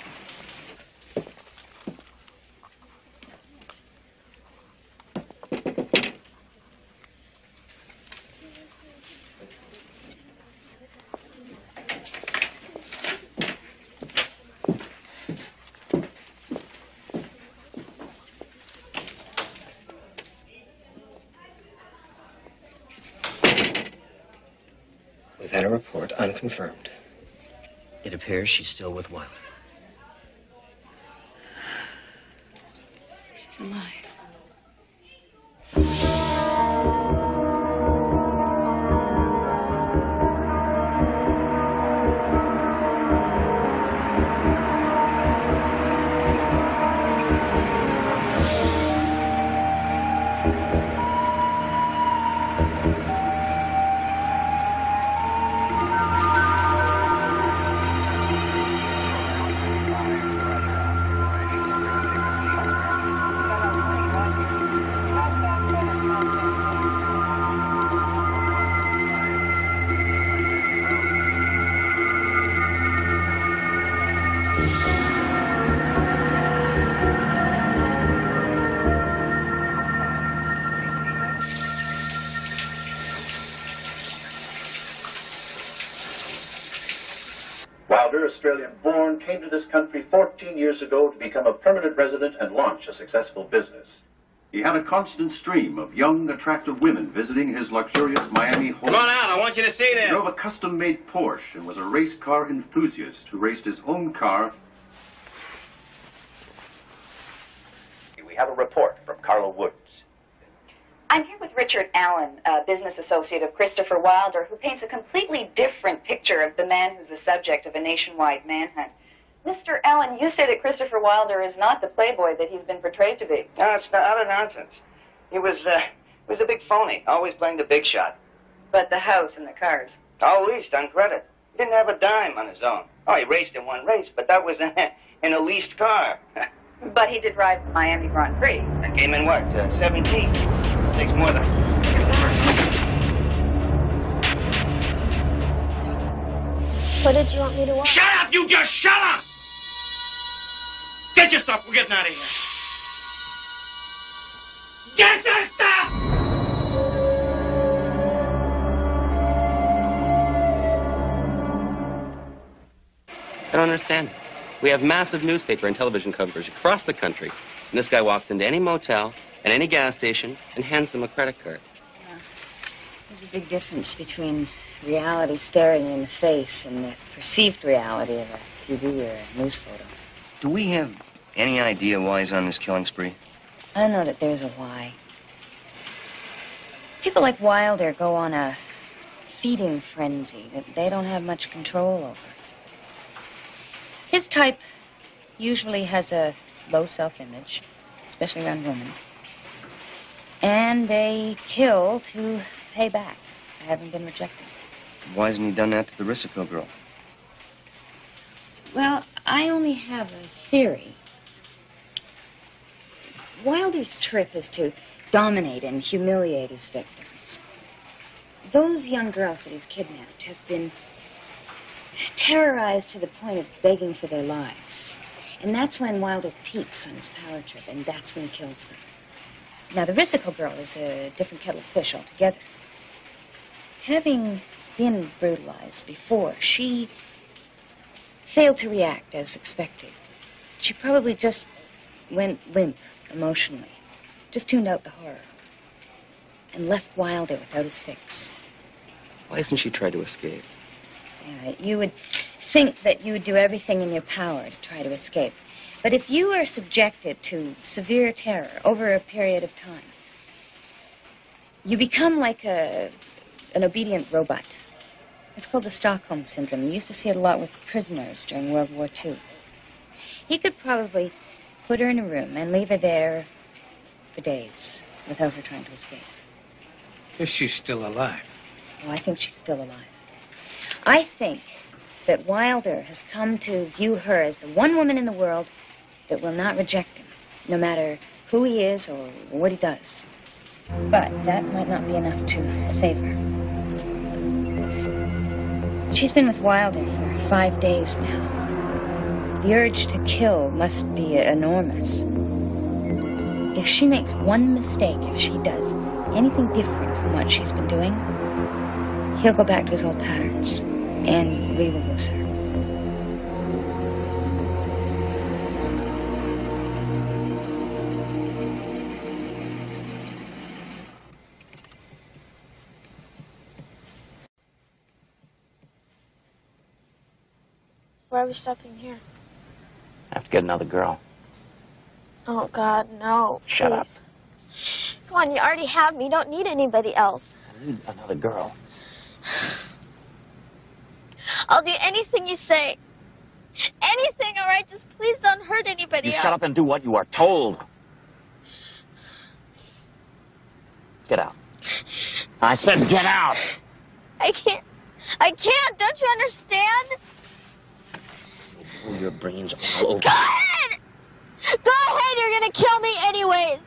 We've had a report, unconfirmed. It appears she's still with Wilder. She's alive. Wilder, Australian-born, came to this country 14 years ago to become a permanent resident and launch a successful business. He had a constant stream of young, attractive women visiting his luxurious Miami home. Come on out, I want you to see them. He drove a custom-made Porsche and was a race car enthusiast who raced his own car. We have a report from Carla Woods. I'm here with Richard Allen, a business associate of Christopher Wilder, who paints a completely different picture of the man who's the subject of a nationwide manhunt. Mr. Allen, you say that Christopher Wilder is not the playboy that he's been portrayed to be. No, it's utter nonsense. He was a big phony, always playing the big shot. But the house and the cars. All leased on credit. He didn't have a dime on his own. Oh, he raced in one race, but that was in a leased car. But he did drive the Miami Grand Prix. That came in what, 17? Takes more than... What did you want me to watch? Shut up! You just shut up! Get your stuff. We're getting out of here. Get your stuff! I don't understand. We have massive newspaper and television coverage across the country. And this guy walks into any motel and any gas station and hands them a credit card. There's a big difference between reality staring you in the face and the perceived reality of a TV or a news photo. Do we have any idea why he's on this killing spree? I don't know that there's a why. People like Wilder go on a feeding frenzy that they don't have much control over. His type usually has a low self-image, especially around women. And they kill to pay back. I haven't been rejected. Why hasn't he done that to the Risico girl? Well, I only have a theory. Wilder's trip is to dominate and humiliate his victims. Those young girls that he's kidnapped have been terrorized to the point of begging for their lives. And that's when Wilder peaks on his power trip, and that's when he kills them. Now, the Risico girl is a different kettle of fish altogether. Having been brutalized before, she failed to react as expected. She probably just went limp emotionally, just tuned out the horror, and left Wilder without his fix. Why hasn't she tried to escape? Yeah, you would think that you would do everything in your power to try to escape. But if you are subjected to severe terror over a period of time, you become like an obedient robot. It's called the Stockholm Syndrome. You used to see it a lot with prisoners during World War II. He could probably put her in a room and leave her there for days without her trying to escape. If she's still alive. Oh, I think she's still alive. I think that Wilder has come to view her as the one woman in the world that will not reject him, no matter who he is or what he does. But that might not be enough to save her. She's been with Wilder for 5 days now. The urge to kill must be enormous. If she makes one mistake, if she does anything different from what she's been doing, he'll go back to his old patterns, and we will lose her. Why are we stopping here? I have to get another girl. Oh, God, no. Shut up. Come on, you already have me. You don't need anybody else. I need another girl. I'll do anything you say. Anything, all right? Just please don't hurt anybody You else. shut up and do what you are told. Get out. I said get out. I can't. I can't. Don't you understand? Your brains all over. Go ahead! Go ahead, you're gonna kill me anyways.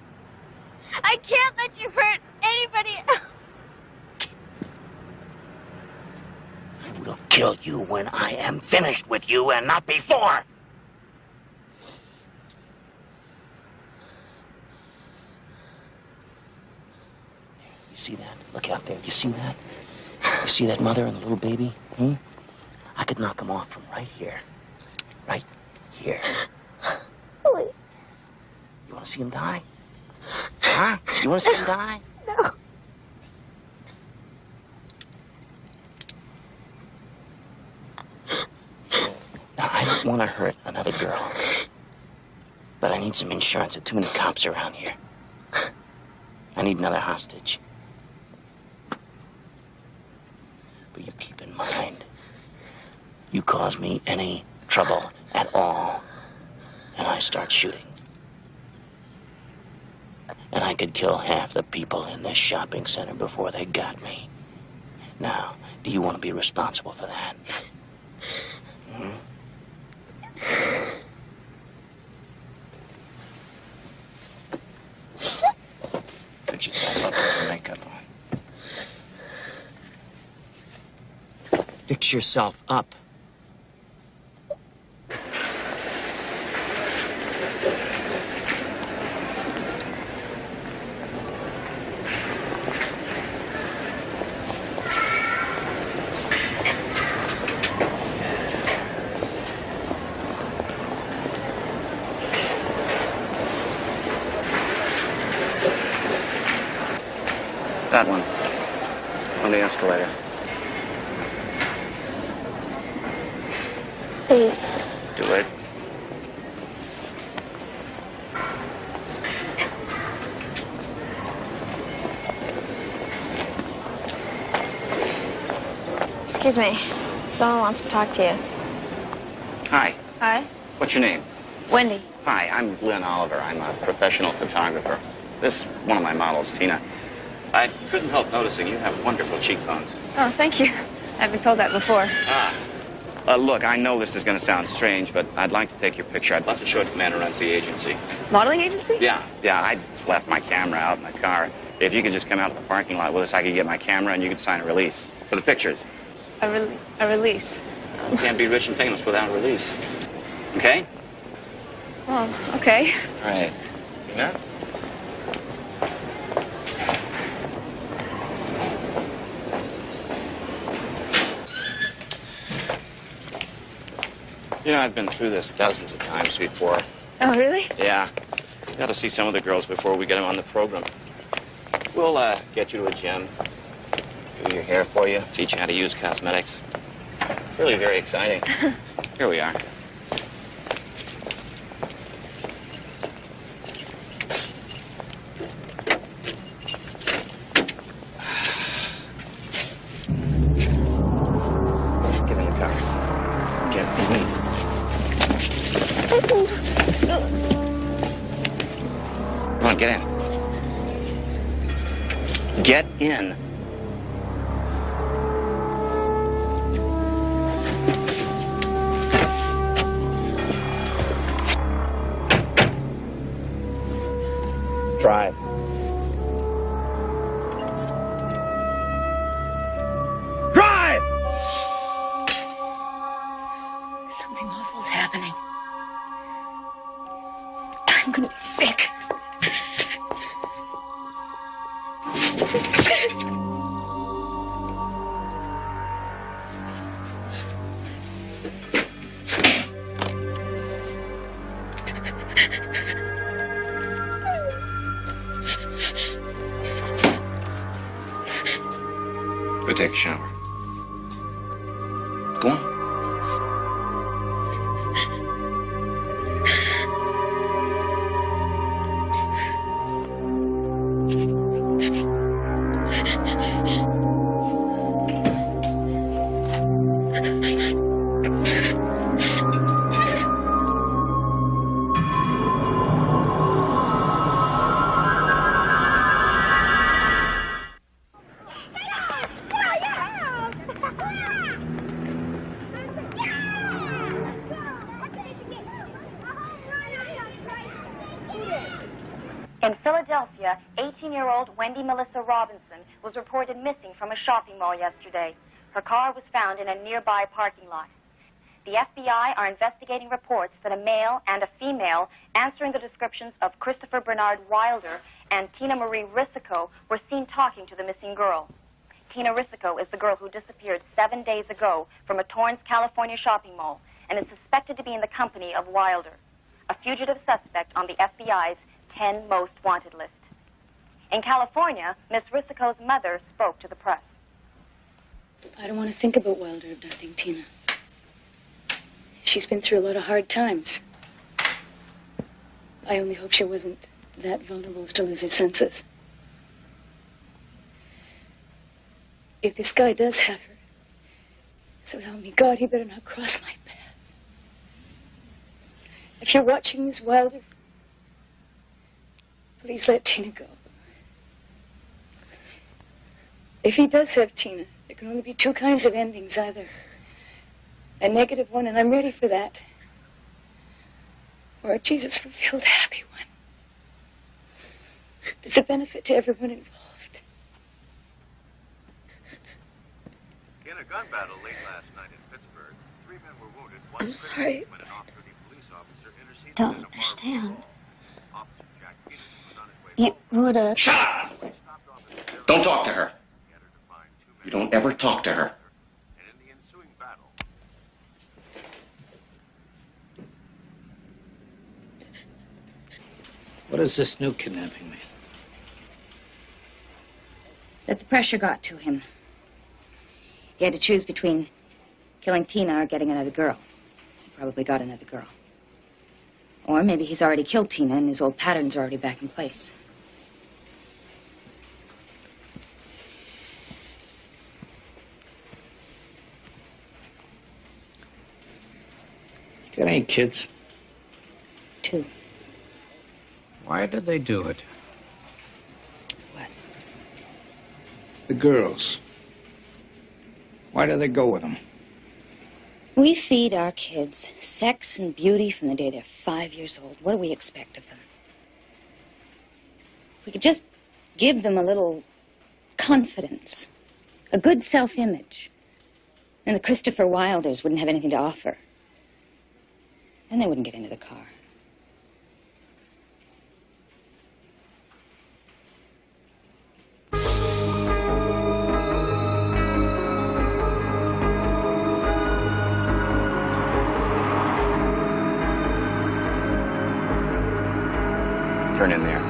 I can't let you hurt anybody else. I will kill you when I am finished with you and not before. You see that? Look out there. You see that? You see that mother and the little baby? I could knock them off from right here. Right here. Please. You want to see him die? Huh? You want to see him die? No. Now, I don't want to hurt another girl. But I need some insurance. There are too many cops around here. I need another hostage. But you keep in mind, you cause me any trouble at all, and I start shooting. And I could kill half the people in this shopping center before they got me. Now, do you want to be responsible for that? Put yourself up with your makeup on. Fix yourself up. That one. On the escalator. Please. Do it. Excuse me. Someone wants to talk to you. Hi. Hi. What's your name? Wendy. Hi, I'm Glenn Oliver. I'm a professional photographer. This is one of my models, Tina. I couldn't help noticing you have wonderful cheekbones. Oh, thank you. I've been told that before. Look, I know this is going to sound strange, but I'd like to take your picture. I'd love to show it to the man who runs the agency. Modeling agency? Yeah, I left my camera out in the car. If you could just come out to the parking lot with us, I could get my camera and you could sign a release for the pictures. A release. You can't be rich and famous without a release. Okay? Oh, okay. All right. Tina? You know, I've been through this dozens of times before. Oh, really? Yeah. You got to see some of the girls before we get them on the program. We'll get you to a gym, do your hair for you, teach you how to use cosmetics. It's really very exciting. Here we are. Get in the car. Get in. Come on, get in. Get in. Drive. Drive! Something awful's happening. I'm gonna be sick. Go take a shower. Go on. In Philadelphia, 18-year-old Wendy Melissa Robinson was reported missing from a shopping mall yesterday. Her car was found in a nearby parking lot. The FBI are investigating reports that a male and a female answering the descriptions of Christopher Bernard Wilder and Tina Marie Risico were seen talking to the missing girl. Tina Risico is the girl who disappeared 7 days ago from a Torrance, California shopping mall and is suspected to be in the company of Wilder, a fugitive suspect on the FBI's 10 most wanted list. In California, Miss Risico's mother spoke to the press. I don't want to think about Wilder abducting Tina. She's been through a lot of hard times. I only hope she wasn't that vulnerable as to lose her senses. If this guy does have her, so help me God, he better not cross my path. If you're watching Miss Wilder, please let Tina go. If he does have Tina, there can only be two kinds of endings, either a negative one, and I'm ready for that, or a Jesus-fulfilled happy one. It's a benefit to everyone involved. In a gun battle late last night in Pittsburgh, 3 men were wounded. I'm sorry. When an off-duty police officer interceded Don't in a bar understand. brawl. Officer Jack Peters was on his way You would have. Shut up! Don't talk to her. You don't ever talk to her. And in the ensuing battle, What is this new kidnapping mean? That the pressure got to him. He had to choose between killing Tina or getting another girl. He probably got another girl. Or maybe he's already killed Tina and his old patterns are already back in place. Got any kids? 2. Why did they do it? What? The girls. Why do they go with them? We feed our kids sex and beauty from the day they're 5 years old. What do we expect of them? We could just give them a little confidence, a good self-image. And the Christopher Wilders wouldn't have anything to offer. Then they wouldn't get into the car. Turn in there.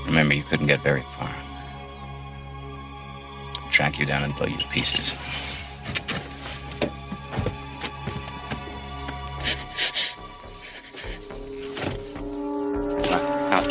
Remember, you couldn't get very far. I'll track you down and blow you to pieces. Out.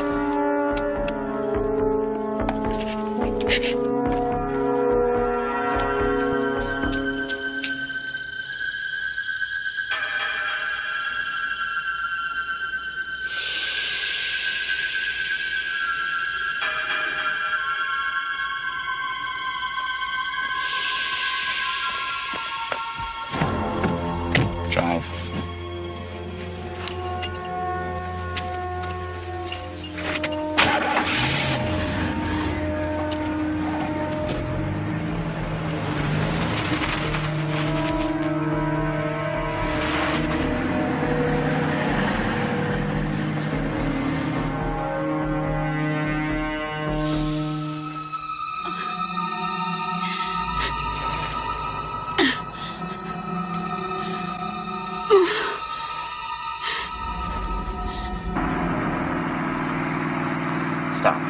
Stop.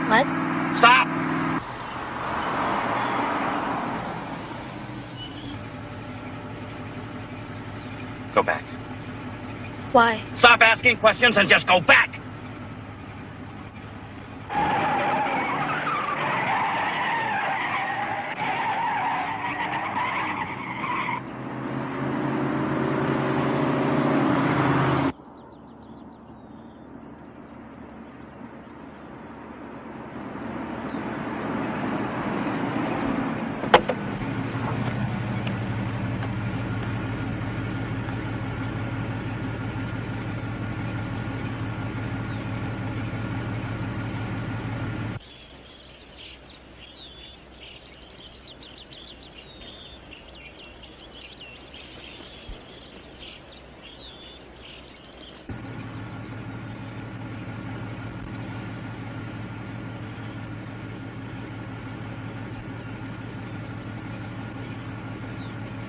What? Stop! Go back. Why? Stop asking questions and just go back!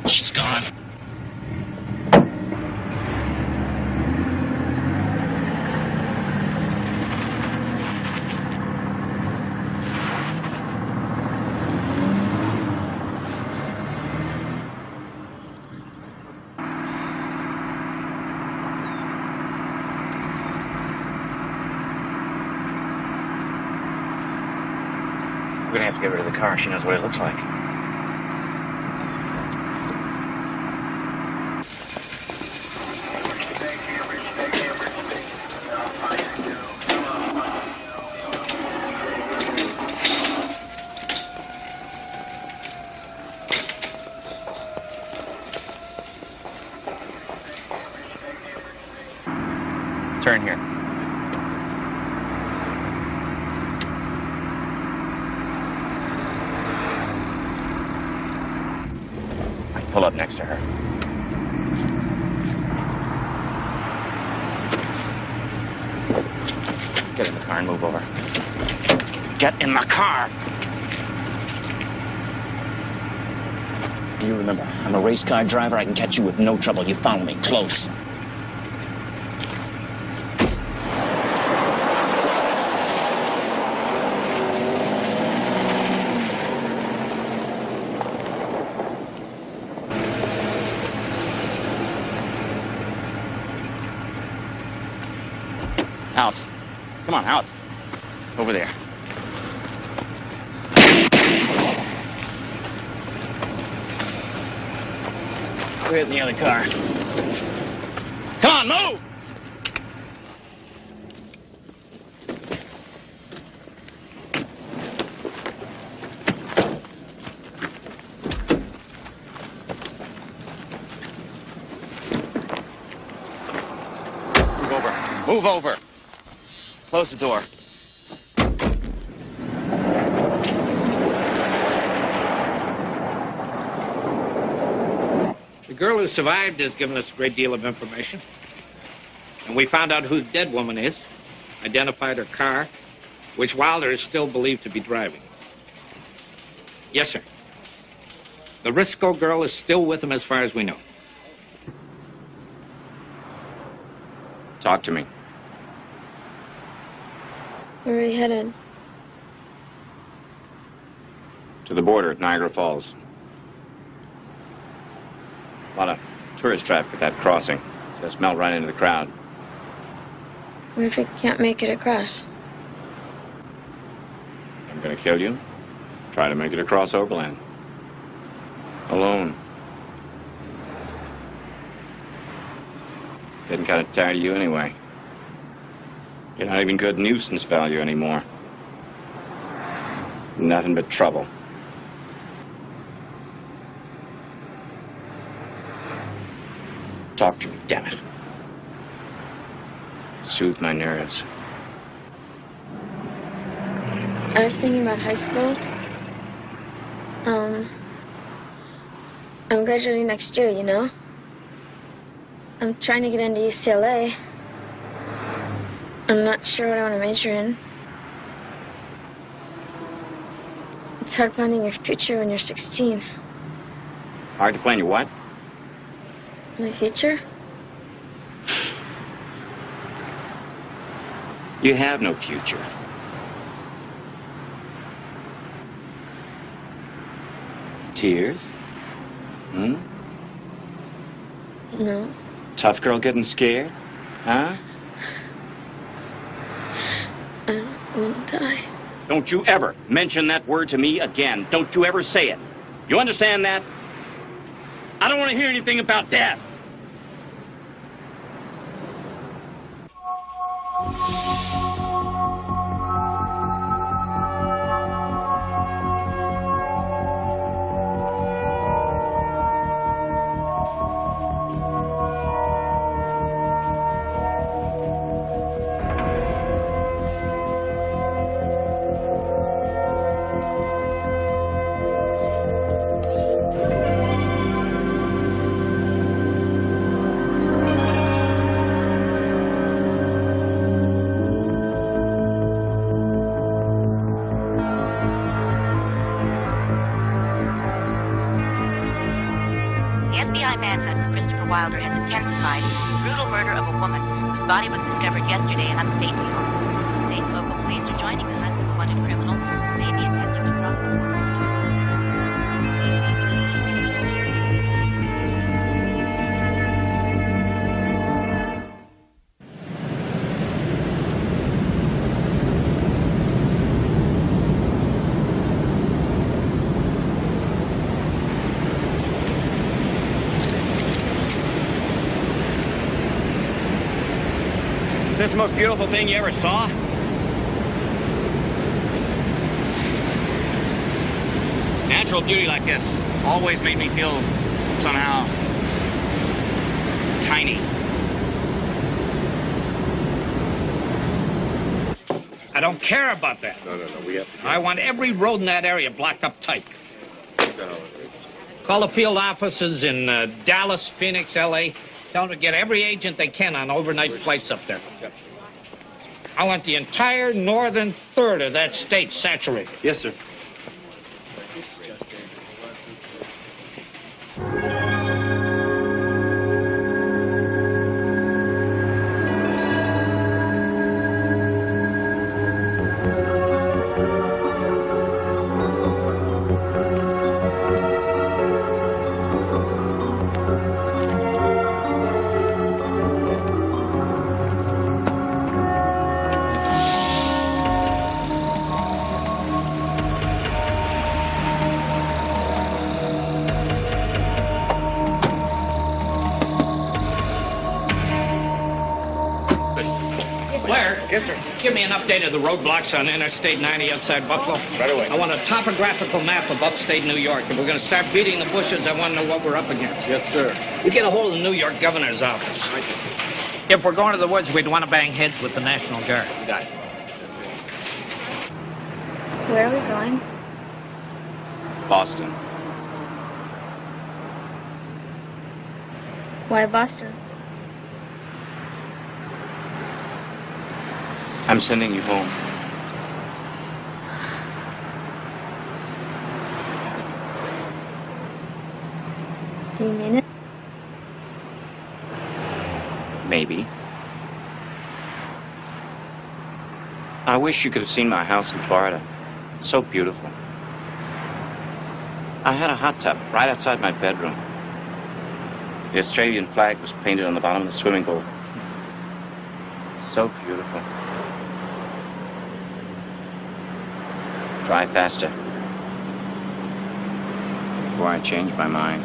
She's gone. We're gonna have to get rid of the car. She knows what it looks like. Turn here. I pull up next to her. Get in the car and move over. Get in the car! You remember, I'm a race car driver. I can catch you with no trouble. You follow me close. Out. Come on, out. Over there. We're in the other car. Come on, move! Move over. Move over. Close the door. The girl who survived has given us a great deal of information. And we found out who the dead woman is, identified her car, which Wilder is still believed to be driving. Yes, sir. The Risco girl is still with him as far as we know. Talk to me. Where are we headed? To the border at Niagara Falls. A lot of tourist traffic at that crossing. Just melt right into the crowd. What if we can't make it across? I'm gonna kill you. Try to make it across overland. Alone. Getting kind of tired of you anyway. You're not even good nuisance value anymore. Nothing but trouble. Talk to me, damn it. Soothe my nerves. I was thinking about high school. I'm graduating next year, you know? I'm trying to get into UCLA. I'm not sure what I want to major in. It's hard planning your future when you're 16. Hard to plan your what? My future? You have no future. Tears? Hmm? No. Tough girl getting scared? Huh? I don't want to die. Don't you ever mention that word to me again. Don't you ever say it. You understand that? I don't want to hear anything about death. FBI manhunt for Christopher Wilder has intensified since the brutal murder of a woman whose body was discovered yesterday in upstate New York. State and local police are joining the hunt for the wanted criminal who may be attempting to cross the border. Is this the most beautiful thing you ever saw? Natural beauty like this always made me feel somehow tiny. I don't care about that. No, we have to. I want every road in that area blocked up tight. Call the field offices in Dallas, Phoenix, L.A. Tell them to get every agent they can on overnight flights up there. I want the entire northern third of that state saturated. Yes, sir. Yes, sir. Give me an update of the roadblocks on Interstate 90 outside Buffalo. Right away. I want a topographical map of upstate New York. If we're going to start beating the bushes, I want to know what we're up against. Yes, sir. You get a hold of the New York governor's office. If we're going to the woods, we'd want to bang heads with the National Guard. You got it. Where are we going? Boston. Why Boston? I'm sending you home. Do you mean it? Maybe. I wish you could have seen my house in Florida. So beautiful. I had a hot tub right outside my bedroom. The Australian flag was painted on the bottom of the swimming pool. So beautiful. Try faster. Before I change my mind.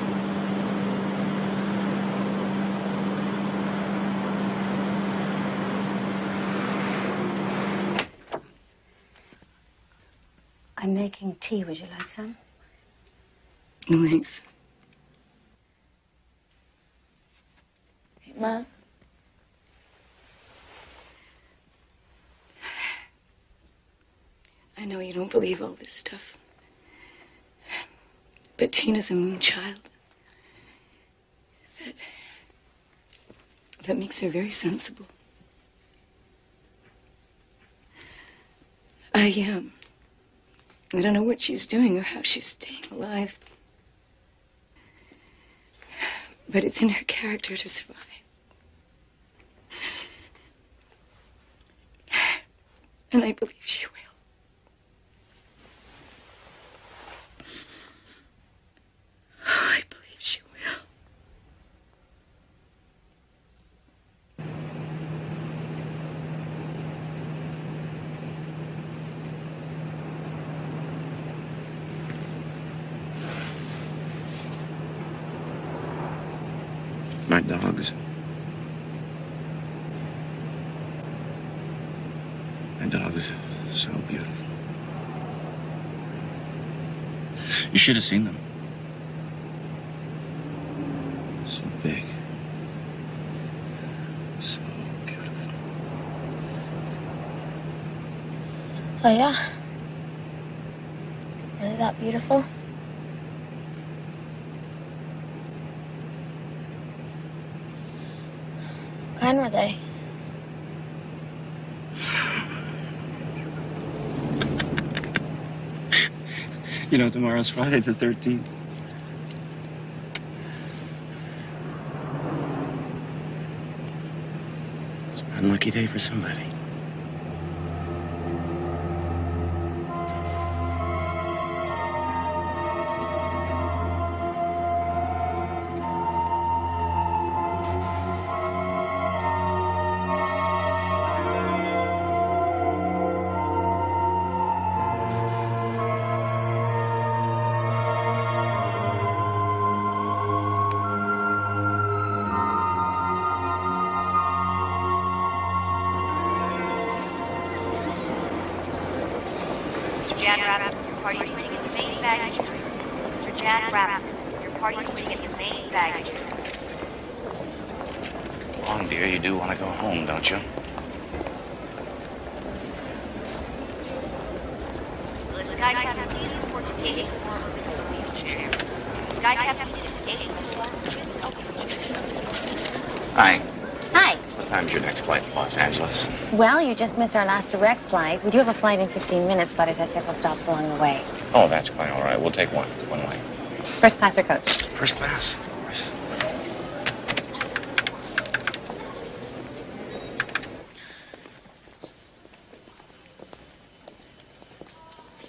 I'm making tea. Would you like some? No, thanks. Hey, Mom. I know you don't believe all this stuff. But Tina's a moon child. That makes her very sensible. I don't know what she's doing or how she's staying alive. But it's in her character to survive. And I believe she will. I believe she will. My dogs. My dog's so beautiful. You should have seen them. So big. So beautiful. Oh, yeah? Really that beautiful? What kind were they? You know, tomorrow's Friday the 13th. It's an unlucky day for somebody. Jan Rapson, your party is waiting at the main baggage room. Mr. Jan Rapson, your party is waiting at the main baggage room. Long dear, you do want to go home, don't you? Will the Sky Captain please report to Katie Form of the wheelchair? Sky Captain is Katie Form of the wheelchair. Hi. Hi. What time's your next flight to Los Angeles? Well, you just missed our last direct flight. We do have a flight in 15 minutes, but it has several stops along the way. Oh, that's quite all right. We'll take one way. First class or coach? First class, of course.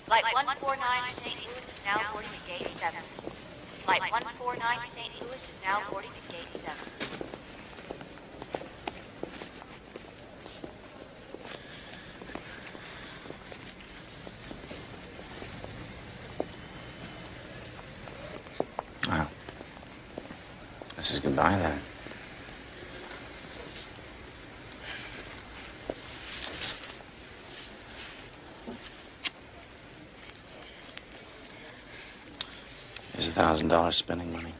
Flight 149 to St. Louis is now boarding at gate 7. Flight 149 to St. Louis is now boarding at gate 7. Well, this is goodbye then. Here's $1,000 spending money.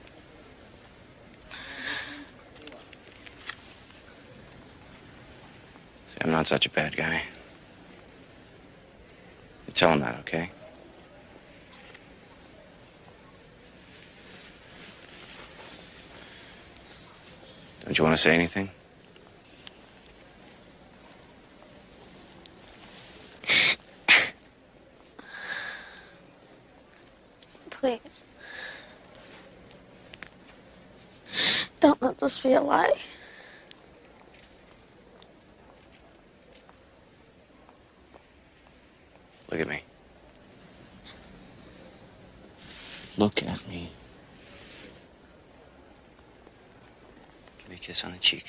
See, I'm not such a bad guy. You tell him that, okay? Don't you want to say anything? Please. Don't let this be a lie. Look at me. Look at me. Give me a kiss on the cheek.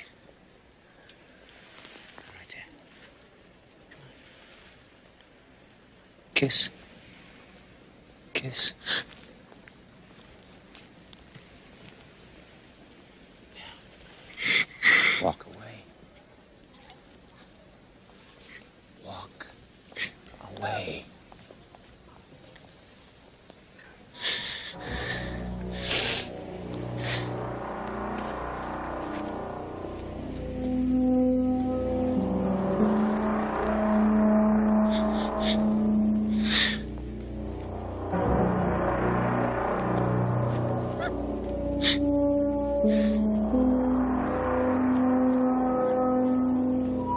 Right there. Come on. Kiss. Kiss. Now. Walk away. Walk away.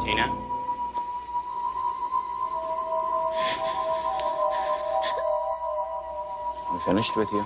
Tina? I'm finished with you.